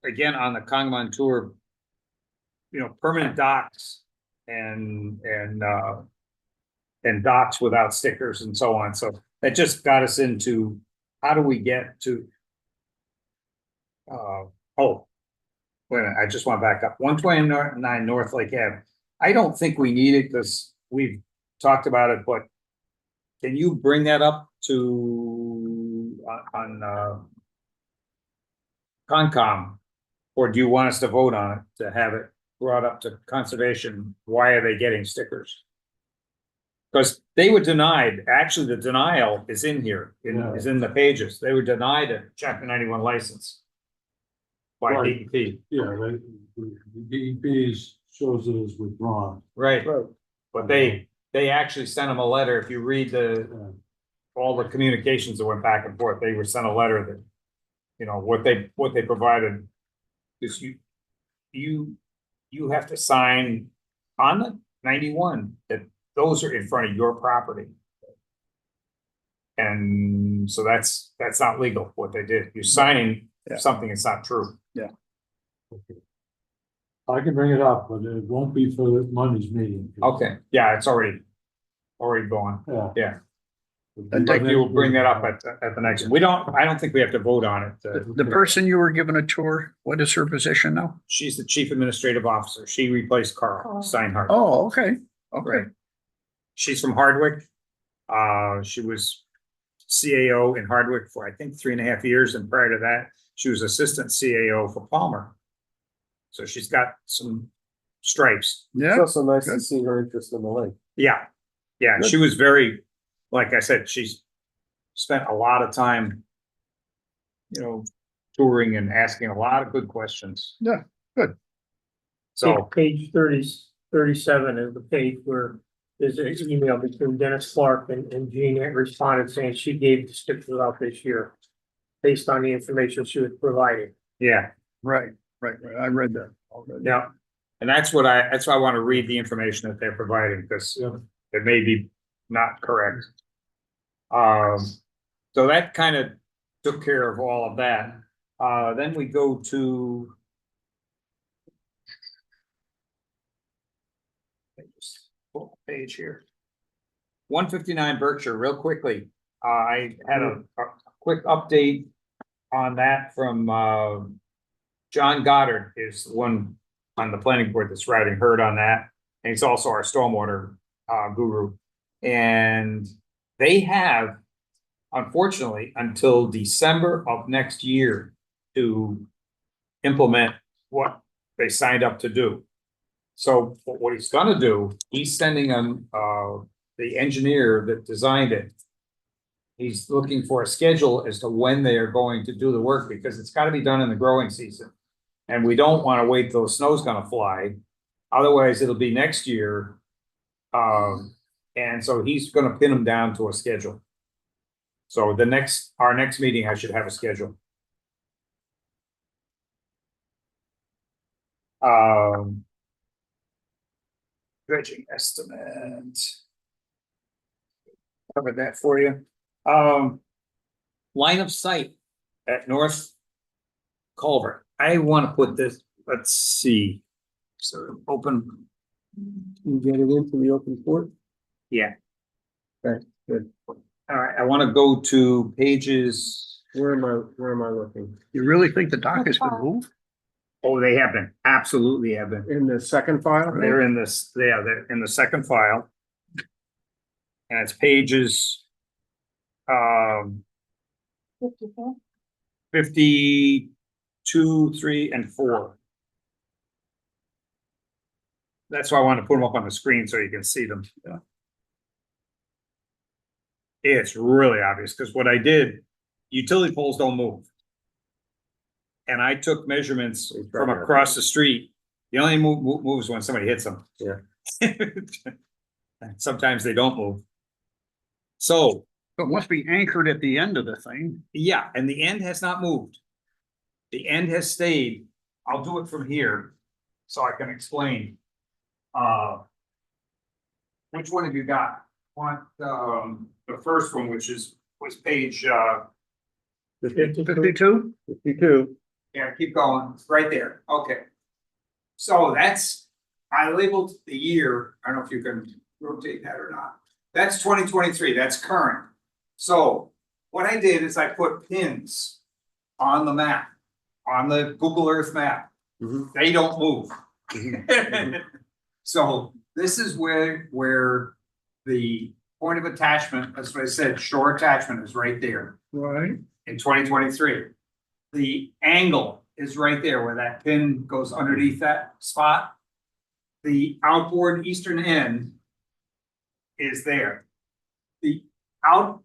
again, on the Congamon Tour, permanent docks and docks without stickers and so on. So that just got us into, how do we get to, wait a minute, I just want to back up. 129 North Lake Ave. I don't think we need it because we've talked about it, but can you bring that up to, on Concom? Or do you want us to vote on it, to have it brought up to conservation? Why are they getting stickers? Because they were denied, actually, the denial is in here, is in the pages. They were denied a chapter 91 license by Right. DEP. yeah, the DEP's shows it as withdrawn. Right, Right. but they actually sent them a letter. If you read all the communications that went back and forth, they were sent a letter that, what they provided. Is you have to sign on the 91 that those are in front of your property. And so that's not legal, what they did. You're signing Yeah. something that's not true. I can bring it up, but it won't be for Monday's meeting. Okay, yeah, it's already gone. Yeah. Yeah. And Like you'll bring that up at the next, I don't think we have to vote on it. The person you were given a tour, what is her position now? She's the chief administrative officer. She replaced Carl Steinhardt. Oh, okay, okay. Right. She's from Hardwick. She was CAO in Hardwick for, I think, 3.5 years, and prior to that, she was assistant CAO for Palmer. So she's got some stripes. It's Yeah, also nice to good. see her interest in the lake. Yeah, yeah, and she was very, like I said, she's spent a lot of time, touring and asking a lot of good questions. Yeah, good. So, Page 37 is the page where there's an email between Dennis Clark and Jean that responded saying she gave the stickers out this year. Based on the information she was providing. Yeah, Right. I read that. already. yeah. And that's why I want to read the information that they're providing, because it may be not correct. So that kind of took care of all of that. Then we go to. Just pull the page here. 159 Berkshire, real quickly. I had a quick update on that from, John Goddard is the one on the planning board that's writing herd on that. And he's also our stormwater, guru. And they have, unfortunately, until December of next year to implement what they signed up to do. So what he's gonna do, he's sending them, the engineer that designed it. He's looking for a schedule as to when they are going to do the work, because it's gotta be done in the growing season. And we don't wanna wait till the snow's gonna fly, otherwise it'll be next year. And so he's gonna pin them down to a schedule. So our next meeting, I should have a schedule. Dredging estimate. Covered that for you. Line of sight at North Culver. I want to put this, let's see. So open. You get it into the open court? Yeah. Okay, good. All right, I want to go to pages. Where am I looking? You really think the dock is gonna move? Oh, they have been, absolutely have been. In the second file? They're in this, yeah, they're in the second file. And it's pages. 54. 52, 3, and 4. That's why I want to put them up on the screen so you can see them. Yeah. It's really obvious, because what I did, utility poles don't move. And I took measurements from across the street. The only moves when somebody hits them. Yeah. And sometimes they don't move. So, It must be anchored at the end of the thing. yeah, and the end has not moved. The end has stayed. I'll do it from here so I can explain. Which one have you got? Want, the first one, which was page, 52? 52? 52. yeah, keep going, it's right there, okay. So I labeled the year, I don't know if you can rotate that or not. That's 2023, that's current. So what I did is I put pins on the map, on the Google Earth map. Mhm. They don't move. So this is where the point of attachment, that's what I said, shore attachment is right there Right. in 2023. The angle is right there where that pin goes underneath that spot. The outboard eastern end is there. The outboard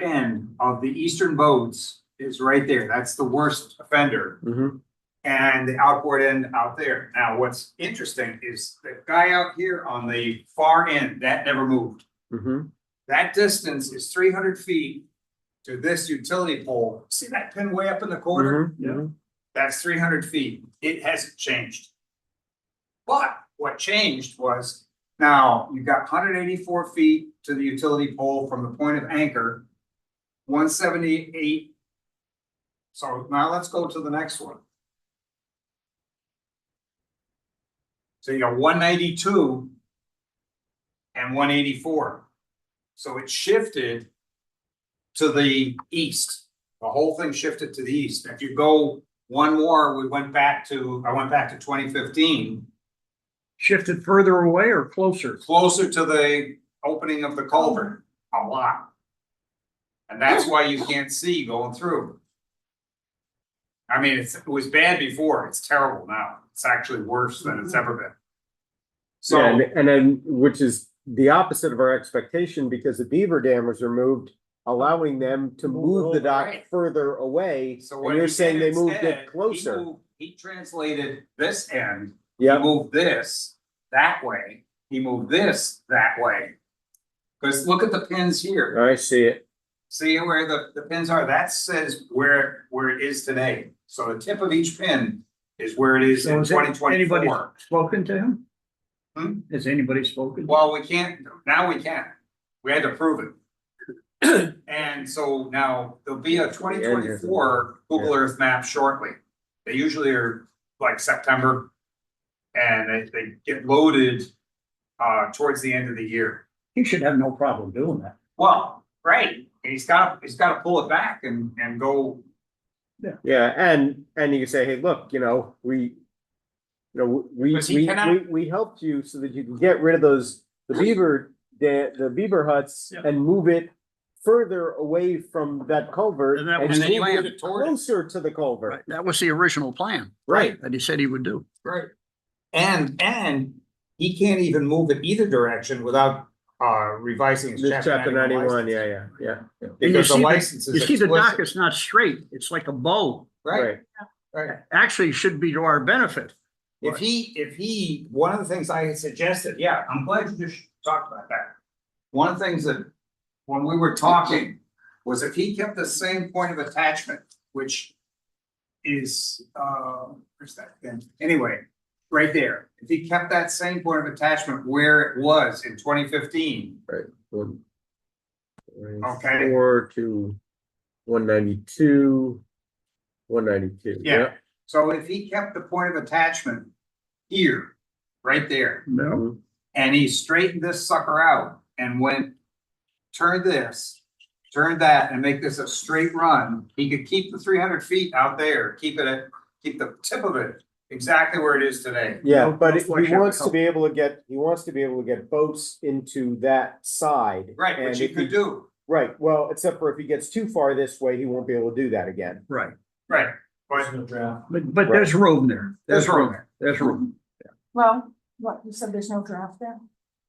end of the eastern boats is right there. That's the worst offender. Mhm. And the outboard end out there. Now, what's interesting is the guy out here on the far end, that never moved. Mhm. That distance is 300 feet to this utility pole. See that pin way up in the corner? Mhm. Mhm. That's 300 feet. It hasn't changed. But what changed was, now you've got 184 feet to the utility pole from the point of anchor. 178. So now let's go to the next one. So you got 192 and 184. So it shifted to the east. The whole thing shifted to the east. If you go one more, I went back to 2015, Shifted further away or closer? closer to the opening of the culvert, a lot. And that's why you can't see going through. I mean, it was bad before, it's terrible now. It's actually worse than it's ever been. Yeah, So, and then, which is the opposite of our expectation, because the beaver dam was removed, allowing them to move the dock Right. further away. so And what you're he saying did they moved instead, it closer. He translated this end, he Yeah, moved this that way. he moved this that way. Cause look at the pins here. I see it. See where the pins are? That says where it is today. So the tip of each pin is where it is So in has twenty anybody twenty-four. spoken to him? Hmm? Has anybody spoken? Well, we can't, now we can. We had to prove it. And so now there'll be a 2024 Google Earth map shortly. They usually are like September. And they get loaded towards the end of the year. He should have no problem doing that. Well, right, he's gotta pull it back and go, Yeah, and you can say, hey, look, we But he cannot- we helped you so that you can get rid of the beaver huts Yeah. and move it further away from that culvert. And that was and then you move have it it toward it. closer to the culvert. Right, that was the original plan. Right. That he said he would do. Right. And he can't even move it either direction without revising his This chapter chapter 91, license. yeah. And you Because the see license is You see the dock explicit. is not straight. It's like a bow. Right, right. Actually should be to our benefit. If he, one of the things I had suggested, yeah, I'm glad you just talked about that. One of the things that, when we were talking, was if he kept the same point of attachment, which is, where's that then? Anyway, right there. If he kept that same point of attachment where it was in 2015, Okay. 4 to 192, 192. Yeah. So if he kept the point of attachment here, right there, No. and he straightened this sucker out and went, turn this, turn that, and make this a straight run, he could keep the 300 feet out there, keep the tip of it exactly where it is today. Yeah, No- but no he flush out wants the to be able to get boats into that side. Right, and which he if could do, Right, well, except for if he gets too far this way, he won't be able to do that again. Right. right, but But there's room there. there's room there. There's room. Well, what, you said there's no draft there?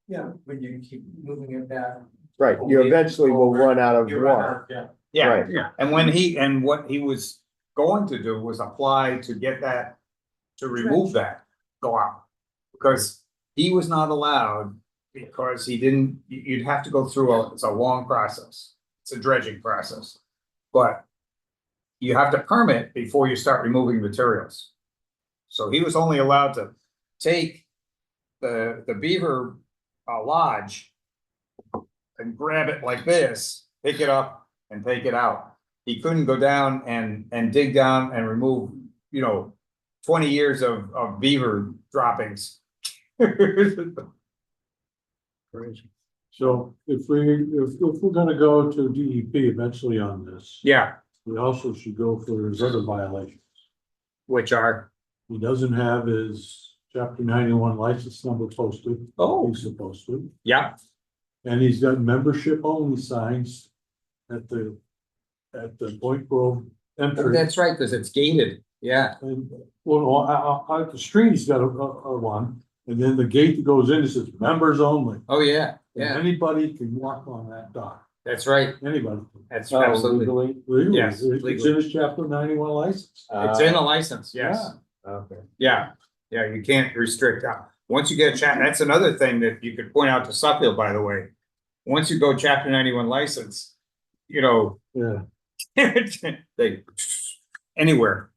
Yeah, when you keep moving it back. Right, you eventually will run out of water. Yeah, Right. Yeah. and what he was going to do was apply to get that, to remove that, go out. Because he was not allowed, because he didn't, you'd have to go through it's a long process. It's a dredging process. But you have to permit before you start removing materials. So he was only allowed to take the beaver lodge and grab it like this, pick it up and take it out. He couldn't go down and dig down and remove, 20 years of beaver droppings. Crazy. So if we're gonna go to DEP eventually on this, Yeah, we also should go for his other violations. which are, He doesn't have his chapter 91 license number posted. Oh. He's supposed to, yeah, and he's got membership only signs at the Point Grove entry. that's right, because it's gated, yeah. And, well, out the street, he's got a one, and then the gate that goes in, it says members only. Oh, yeah, And anybody can walk on that dock, that's right, anybody. that's Oh, absolutely, Legally, Yes, it's legally. in his chapter 91 license. it's in the license, yes. Okay. Yeah, you can't restrict that. Once you get that's another thing that you could point out to Suffield, by the way. Once you go chapter 91 license, Yeah, they, anywhere.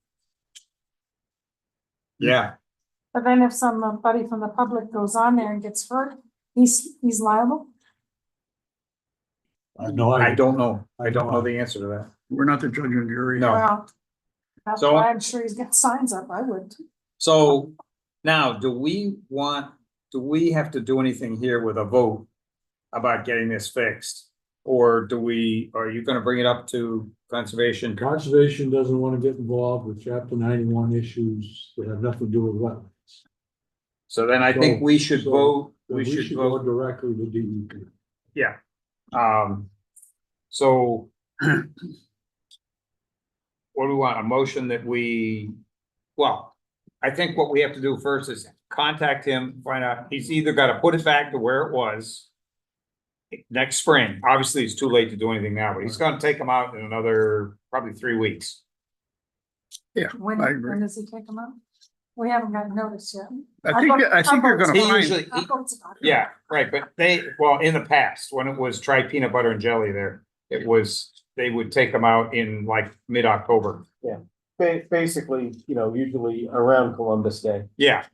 Yeah, But then if somebody from the public goes on there and gets hurt, he's liable? I know, I don't know. I don't know the answer to that. We're not the judge and jury. No. Well, that's So- why I'm sure he's got signs up, I would. So now, do we have to do anything here with a vote about getting this fixed? Or are you gonna bring it up to conservation? conservation doesn't want to get involved with chapter 91 issues that have nothing to do with wetlands. So then I think we should So- vote, So we should go vote, directly to DEP. yeah. So. What do we want? A motion that I think what we have to do first is contact him, find out, he's either gotta put it back to where it was. Next spring, obviously it's too late to do anything now, but he's gonna take them out in another, probably 3 weeks. Yeah, When, I agree. when does he take them out? We haven't gotten notice yet. I think you're gonna He find, usually, Our vote's about it. yeah, right, but well, in the past, when it was try peanut butter and jelly there, it was, they would take them out in like mid-October. Basically, usually around Columbus Day. Yeah,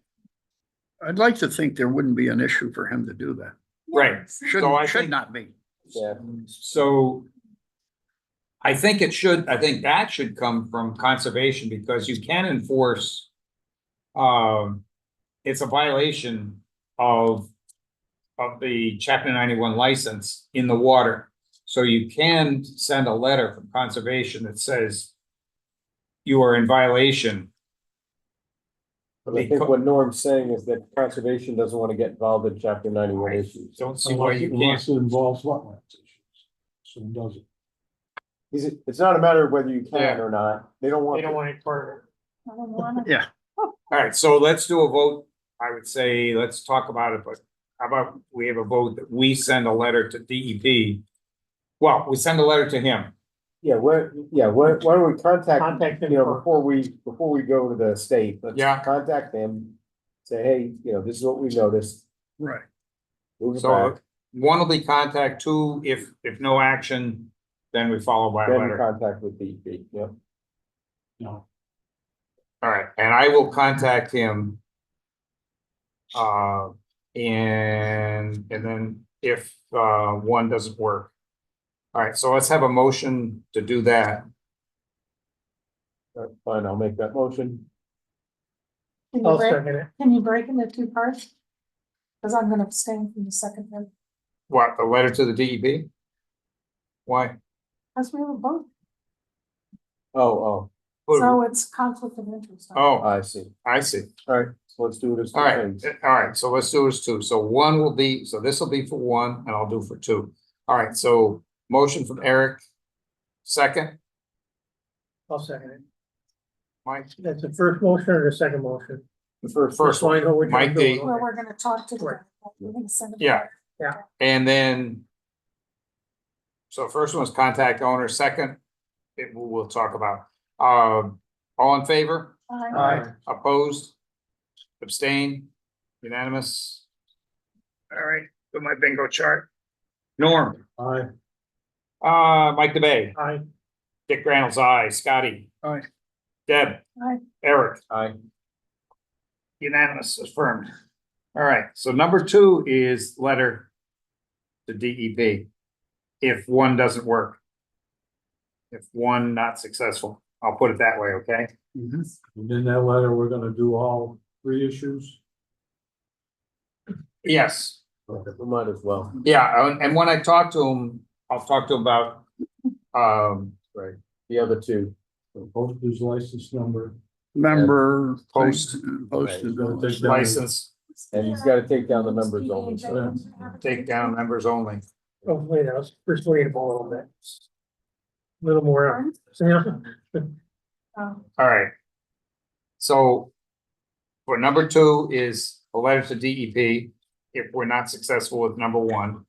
I'd like to think there wouldn't be an issue for him to do that. right. So I Should think- not be. Yeah. So I think that should come from conservation because you can enforce. It's a violation of the chapter 91 license in the water. So you can send a letter from conservation that says you are in violation. But I think what Norm's saying is that conservation doesn't want to get involved in chapter 91 issues. Don't see why you can't. Unless it involves wetlands issues. So it doesn't. It's not a matter of whether you Yeah. can or not. They don't They want. don't want it part of it. I don't wanna- Yeah, All right, so let's do a vote. I would say, let's talk about it, but how about we have a vote that we send a letter to DEP? Well, we send a letter to him. Yeah, why don't we contact, Contact them before we go to the state, let's Yeah. contact them. Say, hey, this is what we noticed, right. move it So back, one will be contact, two, if no action, then we follow by a then letter. contact with DEP, yep. No. All right, and I will contact him. And then if one doesn't work. All right, so let's have a motion to do that. Fine, I'll make that motion. Can you I'll break, second it. can you break into two parts? Cause I'm gonna abstain from the second one, What, the letter to the DEP? Why? cause we have a vote, Oh, so it's conflict of interest. Oh, I see. I see. All right, so let's do it as two All right, things. all right, so let's do this two. So one will be, so this will be for one and I'll do for two. All right, so motion from Eric. Second, I'll second it. Mike, That's the first motion or the second motion? The first first So I know one, which one Mike I'm D. doing. Well, we're gonna talk to Right. them, we're gonna send it. Yeah. back. And then. So first one is contact owner, second, we'll talk about, all in favor, Aye. opposed? Abstain, unanimous? All right, put my bingo chart. Norm, I, Mike DeBay, Aye. Dick Reynolds, aye, Scotty. Aye. Deb. Aye. Eric, Aye. unanimous, affirmed. All right, so number two is letter to DEP. If one doesn't work. If one not successful, I'll put it that way, okay? and in that letter, we're gonna do all three issues. Yes, We might as well. yeah, and when I talk to him, I'll talk to him about, The other two. Postage license number. Member. Post. Posted. Right. Take down- license, And he's gotta take down the numbers only, so. take down members only. Oh, wait, I was persuadable a little bit. A little more. Um, All right. So. For number two is a letter to DEP, if we're not successful with number one.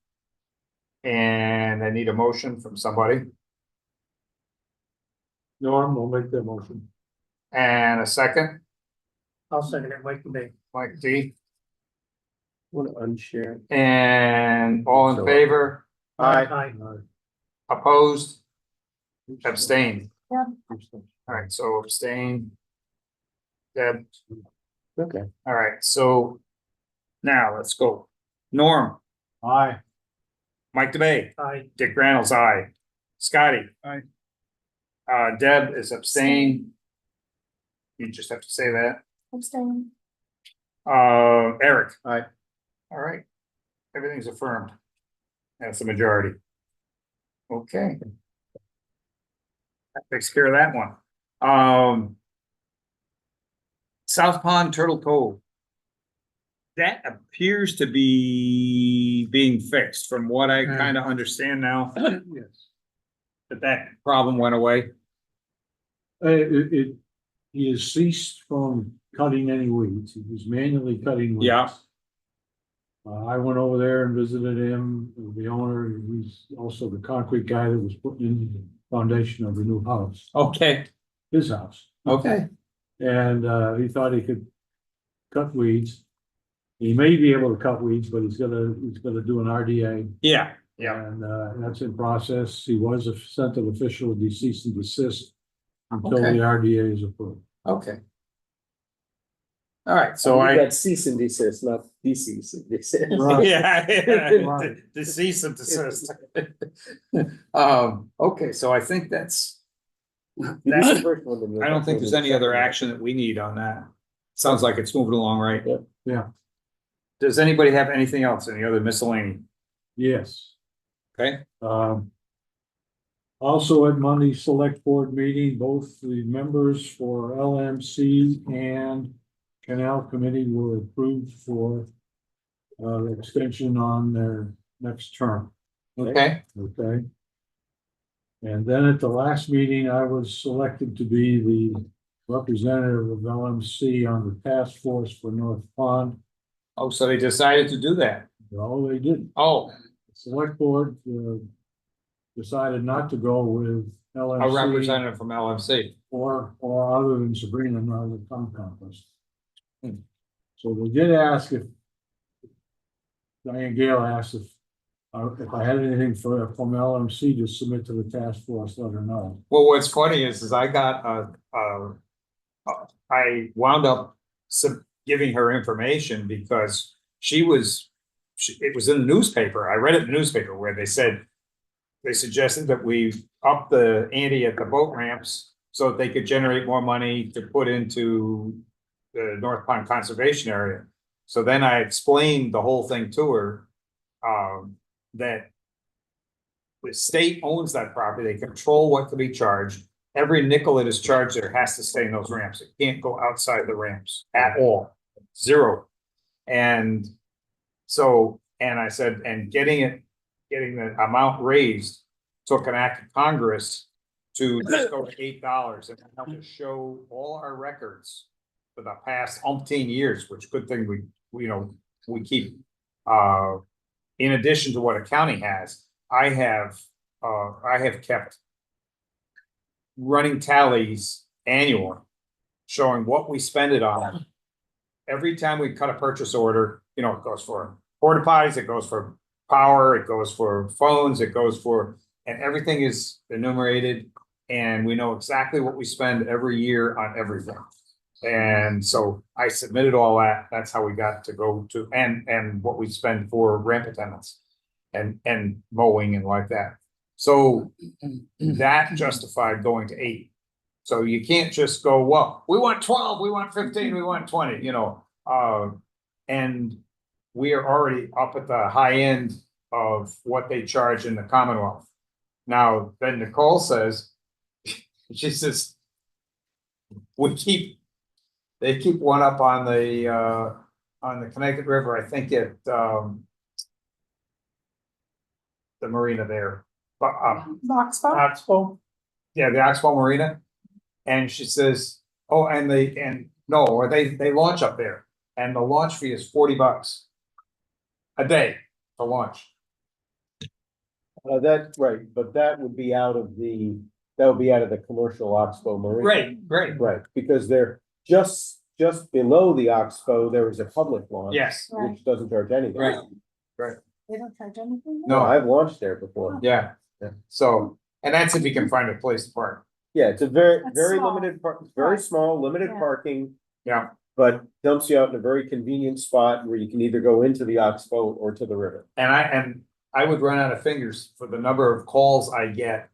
And I need a motion from somebody Norm will make that motion. and a second, I'll second it, Mike DeBay. Mike D, Want to unshare? and all in favor, Aye. Aye. opposed, abstain. Yeah. All right, so abstain. Deb, Okay. all right, so now let's go. Norm, Aye. Mike DeBay, Aye. Dick Reynolds, aye. Scotty. Aye. Deb is abstain. You just have to say that. Abstain. Eric. Aye. All right, everything's affirmed. That's the majority. Okay. That takes care of that one. South Pond Turtle Cove. That appears to be being fixed from what I kind of understand now, Yes. that problem went away. He has ceased from cutting any weeds. He was manually cutting weeds. Yeah. I went over there and visited him, the owner. He's also the concrete guy that was putting in the foundation of the new house, Okay, his house. okay. And he thought he could cut weeds. He may be able to cut weeds, but he's gonna do an RDA. Yeah, yeah. And that's in process. He was sent an official cease and desist until Okay. the RDA is approved. Okay. All right, so I. That's cease and desist, not decease and desist. Right. Yeah, Right. the cease and desist. Okay, so I think that's. That's the first one to me. I don't think there's any other action that we need on that. Sounds like it's moving along, right? Yeah. Yeah. Does anybody have anything else, any other miscellany? Yes. Okay, Also at Monday's select board meeting, both the members for LMC and Canal Committee were approved for extension on their next term, okay, okay? And then at the last meeting, I was selected to be the representative of LMC on the task force for North Pond. oh, so they decided to do that, Well, they didn't. oh, The select board decided not to go with a LMC representative from LMC. or other than Sabrina, not the town conference. Hmm. So they did ask if Diane Gale asked if I had anything from LMC to submit to the task force, let her know. Well, what's funny is I got I wound up giving her information because it was in the newspaper. I read it in the newspaper where they suggested that we up the ante at the boat ramps so that they could generate more money to put into the North Pond Conservation Area. So then I explained the whole thing to her, that the state owns that property. They control what can be charged. Every nickel that is charged there has to stay in those ramps. It can't go outside the ramps at all. Zero. And so, and I said, and getting the amount raised took an act of Congress to just go to $8 and help us show all our records for the past umpteen years, which good thing we keep. In addition to what a county has, I have kept running tallies annual, showing what we spend it on. Every time we cut a purchase order, it goes for porta potties, it goes for power, it goes for phones, it goes for, and everything is enumerated. And we know exactly what we spend every year on everything. And so I submitted all that. That's how we got to go to, and what we spend for ramp attendants and mowing and like that. So that justified going to 8. So you can't just go, well, we want 12, we want 15, we want 20, and we are already up at the high end of what they charge in the Commonwealth. Now, then Nicole says, she says, they keep one up on the Connecticut River, I think at the marina there. Oxbow? Oxbow, Yeah, the Oxbow Marina. And she says, oh, and they launch up there. And the launch fee is $40 a day to launch. That, right, but that would be out of the commercial Oxbow Marine. Right. Right, because they're just below the Oxbow, there is a public launch. Yes, Right. Which doesn't charge anything. Right. They don't charge anything? No. I've launched there before. yeah. Yeah. So, and that's if you can find a place to park. Yeah, it's a very, That's very small. limited, very Right. small, limited Yeah. parking, Yeah. but dumps you out in a very convenient spot where you can either go into the Oxbow or to the river. And I would run out of fingers for the number of calls I get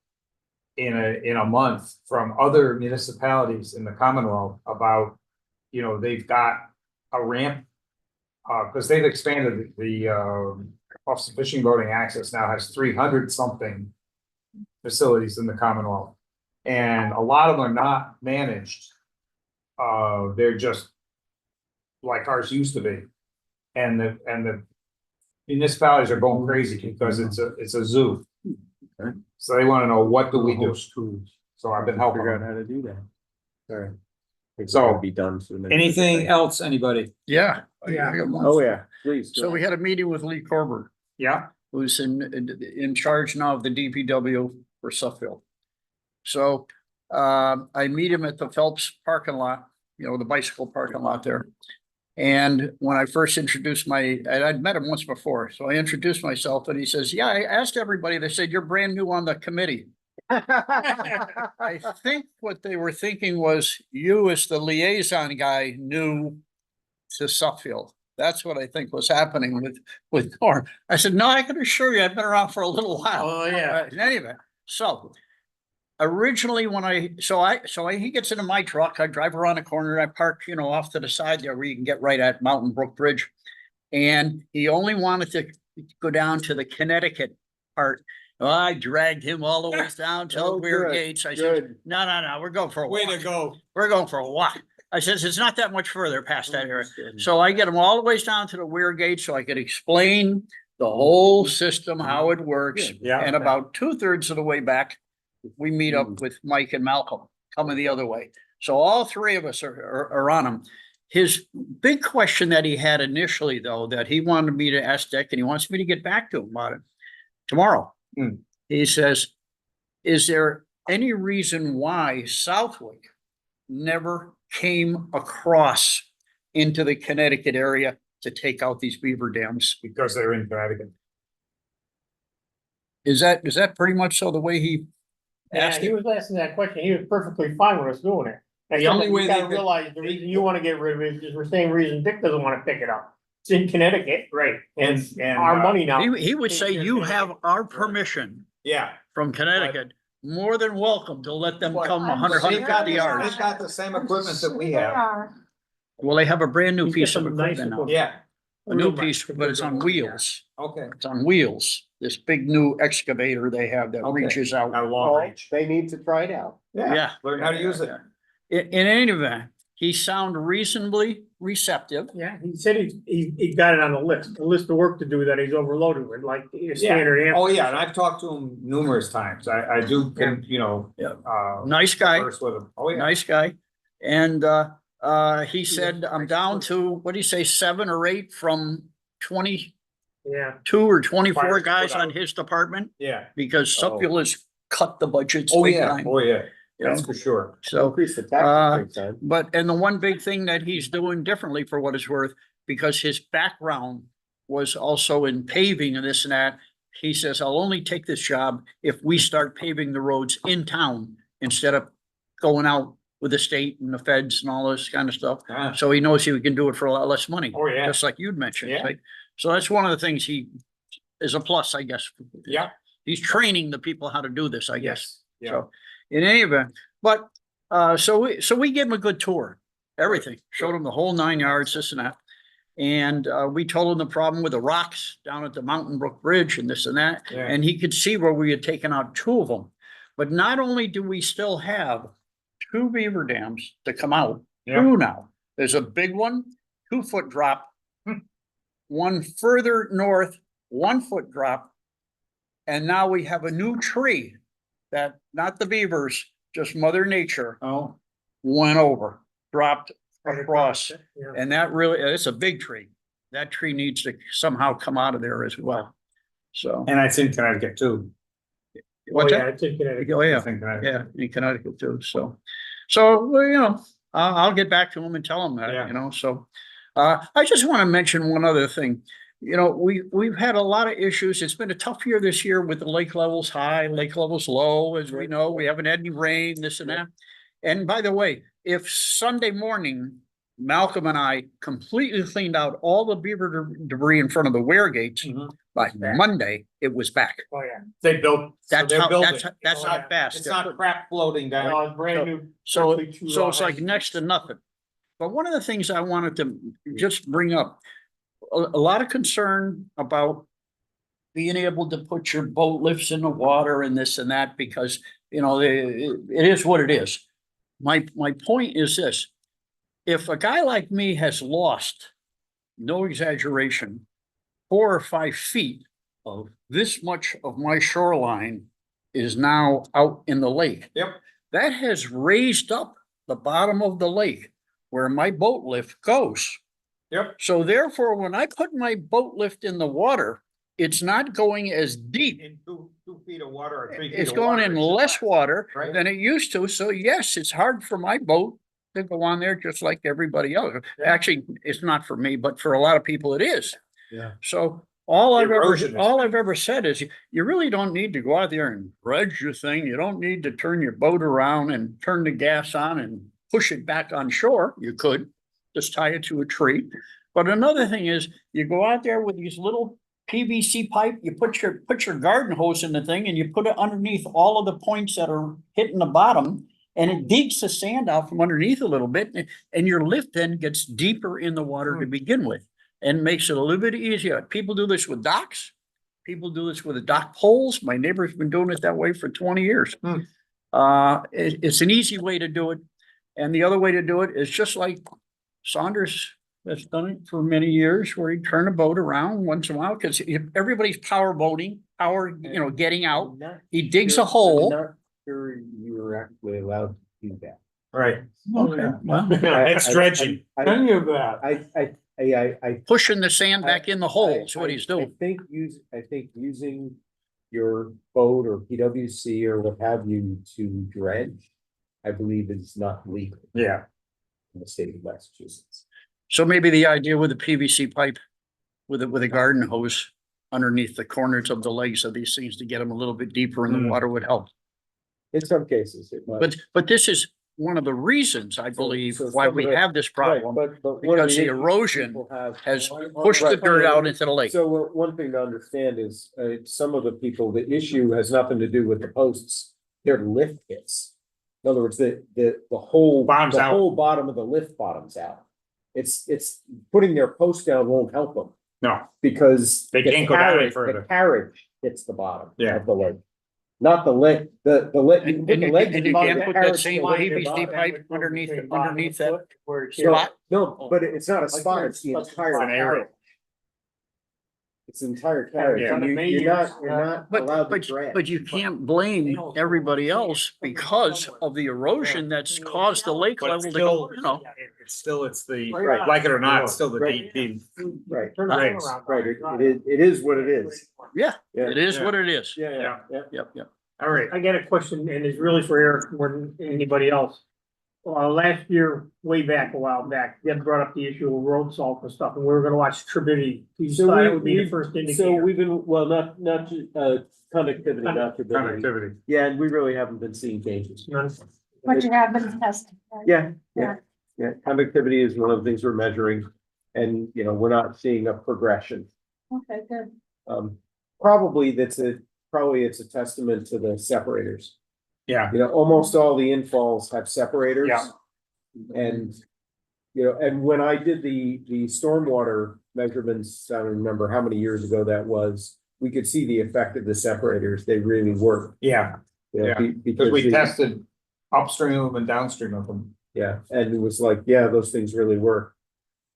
in a month from other municipalities in the Commonwealth about, they've got a ramp. Because they've expanded the Office of Fishing Boating Access now has 300 something facilities in the Commonwealth. And a lot of them are not managed. They're just like ours used to be. And the municipalities are going crazy because it's a zoo. Okay. So they want to know, what do we do? Host cruise. So I've been helping Figure out them. how to do that. Sorry. It's So, gotta be done soon. Anything else, anybody? Yeah. Yeah. I got one. Oh, yeah, please. So we had a meeting with Lee Corber, Yeah, who's in charge now of the DPW for Suffield. So I meet him at the Phelps parking lot, the bicycle parking lot there. And when I first introduced I'd met him once before, so I introduced myself and he says, yeah, I asked everybody, they said, you're brand new on the committee. I think what they were thinking was you as the liaison guy new to Suffield. That's what I think was happening with Norm. I said, no, I can assure you, I've been around for a little while. Oh, yeah. In any event, so originally he gets into my truck, I drive around the corner, I park, off to the side there where you can get right at Mountain Brook Bridge. And he only wanted to go down to the Connecticut part. Well, I dragged him all the way down to Oh, Weir good, Gates. I said, Good. no, we're going for a Way walk. to go. We're going for a walk. I says, it's not that much further past that area. So I get him all the ways down to the Weir Gate so I could explain the whole system, how it works. Yeah. And about 2/3 of the way back, we meet up with Mike and Malcolm coming the other way. So all three of us are on him. His big question that he had initially, though, that he wanted me to ask Dick, and he wants me to get back to him about it tomorrow. He says, is there any reason why Southwick never came across into the Connecticut area to take out these beaver dams? Because they're in Connecticut. Is that pretty much so the way he Yeah, asked he it? was asking that question. He was perfectly fine with us doing it. And The only way you they gotta could- realize the reason you wanna get rid of it is the same reason Dick doesn't wanna pick it up. It's in Connecticut. Right. And And, our money now. He would say, you have our permission Yeah. from Connecticut, more than welcome to let them But come I'm 100, sure 150 they yards. They've got the same equipment that we They have. are. Well, they have a brand new He's got piece of some nice equipment now, equipment. Yeah, a new piece, but it's on wheels. okay. It's on wheels. This big new excavator they have that Okay. reaches out. Got a long Well, range. they need to try it out. Yeah. Learn how to use it. In any event, he sounded reasonably receptive. Yeah, he said he got it on the list of work to do that he's overloaded with, like your standard answer. Oh, yeah, and I've talked to him numerous times. I do, Yeah. uh. Nice guy, converse with him. Oh, yeah. nice guy. And he said, I'm down to, what do you say, 7 or 8 from 22 Yeah, or 24 Fire guys put on out. his department Yeah. because Suffield has cut the budgets. Oh, big yeah, time, oh, yeah, you know? that's for sure. So, Increase the uh, taxes big time. but, and the one big thing that he's doing differently for what it's worth, because his background was also in paving and this and that. He says, I'll only take this job if we start paving the roads in town instead of going out with the state and the feds and all this kind of stuff. Ah, So he knows he can do it for a lot less money. Oh, yeah. Just like you'd mentioned. Yeah. right? So that's one of the things he is a plus, I guess. Yeah. He's training the people how to do this, I guess. Yes, yeah. So in any event, but so we gave him a good tour, everything, showed him the whole 9 yards, this and that. And we told him the problem with the rocks down at the Mountain Brook Bridge and this and that. Yeah. And he could see where we had taken out 2 of them. But not only do we still have 2 beaver dams to come out, Yeah. 2 now. There's a big one, 2-foot drop. One further north, 1-foot drop. And now we have a new tree that, not the beavers, just Mother Nature Oh, went over, dropped right across. it, yeah. And that really, it's a big tree. That tree needs to somehow come out of there as well. So. and it's in Connecticut too. What's Oh, yeah, that? it's in Connecticut. Oh, yeah, It's in Connecticut. yeah, in Connecticut too, so. So, well, I'll get back to him and tell him Yeah. that, so. I just want to mention one other thing. We've had a lot of issues. It's been a tough year this year with the lake levels high, lake levels low, as we know. We haven't had any rain, this and that. And by the way, if Sunday morning, Malcolm and I completely cleaned out all the beaver debris in front of the weir gates, Mhm. by Monday, it was back. Oh, yeah. They built. so That's they're how, building. that's Oh, how yeah. fast. It's not crap floating down. No, it's brand new. So, freshly chewed so off. it's like next to nothing. But one of the things I wanted to just bring up, a lot of concern about being able to put your boat lifts in the water and this and that, because, it is what it is. My point is this, if a guy like me has lost, no exaggeration, 4 or 5 feet of this much of my shoreline is now out in the lake. Yep. That has raised up the bottom of the lake where my boat lift goes. Yep. So therefore, when I put my boat lift in the water, it's not going as deep. In 2 feet of water or 3 feet It's of going water, in it's less water Right. than it used to. So yes, it's hard for my boat to go on there just like everybody else. Actually, it's not for me, but for a lot of people it is. Yeah. So all Erosion is- all I've ever said is you really don't need to go out there and dredge your thing. You don't need to turn your boat around and turn the gas on and push it back on shore. You could just tie it to a tree. But another thing is you go out there with these little PVC pipe, you put your garden hose in the thing and you put it underneath all of the points that are hitting the bottom. And it digs the sand out from underneath a little bit and your lift then gets deeper in the water to begin with. And makes it a little bit easier. People do this with docks. People do this with the dock poles. My neighbor's been doing it that way for 20 years. It's an easy way to do it. And the other way to do it is just like Saunders has done it for many years, where you turn a boat around once in a while, because everybody's power boating, getting out. I'm not He digs sure- a hole. I'm not sure you're actually allowed to do that. Right. Okay, well, It's dredging. Any of that. I pushing the sand back in the hole is what he's doing. I think using your boat or PWC or what have you to dredge, I believe is not legal Yeah. in the state of Massachusetts. So maybe the idea with the PVC pipe with a garden hose underneath the corners of the legs of these things to get them a little bit deeper in the Mm. water would help. In some cases, it might. But this is one of the reasons, I believe, so why some we of it- have this Right, problem. but one of because the issues erosion people have- has pushed the dirt out into the lake. So one thing to understand is, some of the people, the issue has nothing to do with the posts, their lift kits. In other words, the whole, Bottoms the out. whole bottom of the lift bottoms out. It's putting their post down won't help them, No, because. They the can't go down any carriage- further. The carriage hits the bottom Yeah. of the leg. Not the leg, the leg. you can And put the you leg and in you the can't bottom, put the that carriage same will hit the PVC bottom. pipe underneath that Where it spot. No, but it's not a spot, it's the entire An area. carriage. It's the entire carriage, Yeah. and you're not allowed to dredge. But you can't blame everybody else because of the erosion that's caused the lake but level it's to go, still, it's the, Right. like it or not, it's still the Right. DEP. Right, Turn the phone Right. around. right, it is what it is. Yeah, Yeah. it is Yeah. what it is. Yeah. Yep. All right. I got a question, and it's really for Eric more than anybody else. Last year, way back, a while back, Deb brought up the issue of road salt and stuff, and we were gonna watch turbidity. You So thought we- it would be the we- first So indicator. we've been, well, not, conductivity, not turbidity. Connectivity. Yeah, and we really haven't been seeing changes. But you have been testing, right? Yeah, conductivity is one of the things we're measuring, and, we're not seeing a progression. Okay, good. Probably it's a testament to the separators. Yeah. Almost all the infalls have separators. Yeah. And, and when I did the stormwater measurements, I don't remember how many years ago that was, we could see the effect of the separators. They really work. Yeah, Yeah, because we the- tested upstream of them and downstream of them. Yeah, and it was like, yeah, those things really work.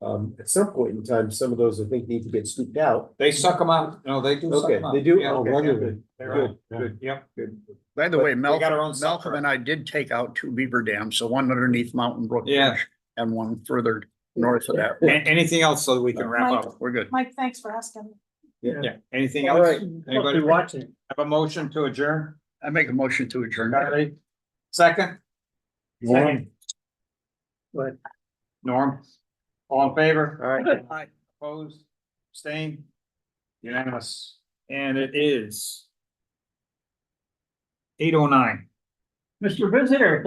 At some point in time, some of those I think need to get scooped out. They suck them out. No, they do suck Okay, them out. they do? Yeah, Oh, okay, regularly. good. They're Good, all good. Yep, good. By the But way, we got our own Malcolm sucker. and I did take out 2 beaver dams, so one underneath Mountain Brook. Yeah. Bridge and one further north of that. Anything else so we can wrap Mike. up? We're good. Mike, thanks for asking. Yeah, anything All else? right. Anybody Be watching. have a motion to adjourn? I make a motion to adjourn. Saturday? Second? Second. But Norm? All in favor? All right. Opposed? Abstained? Unanimous. And it is 8:09. Mr. Visitor, thank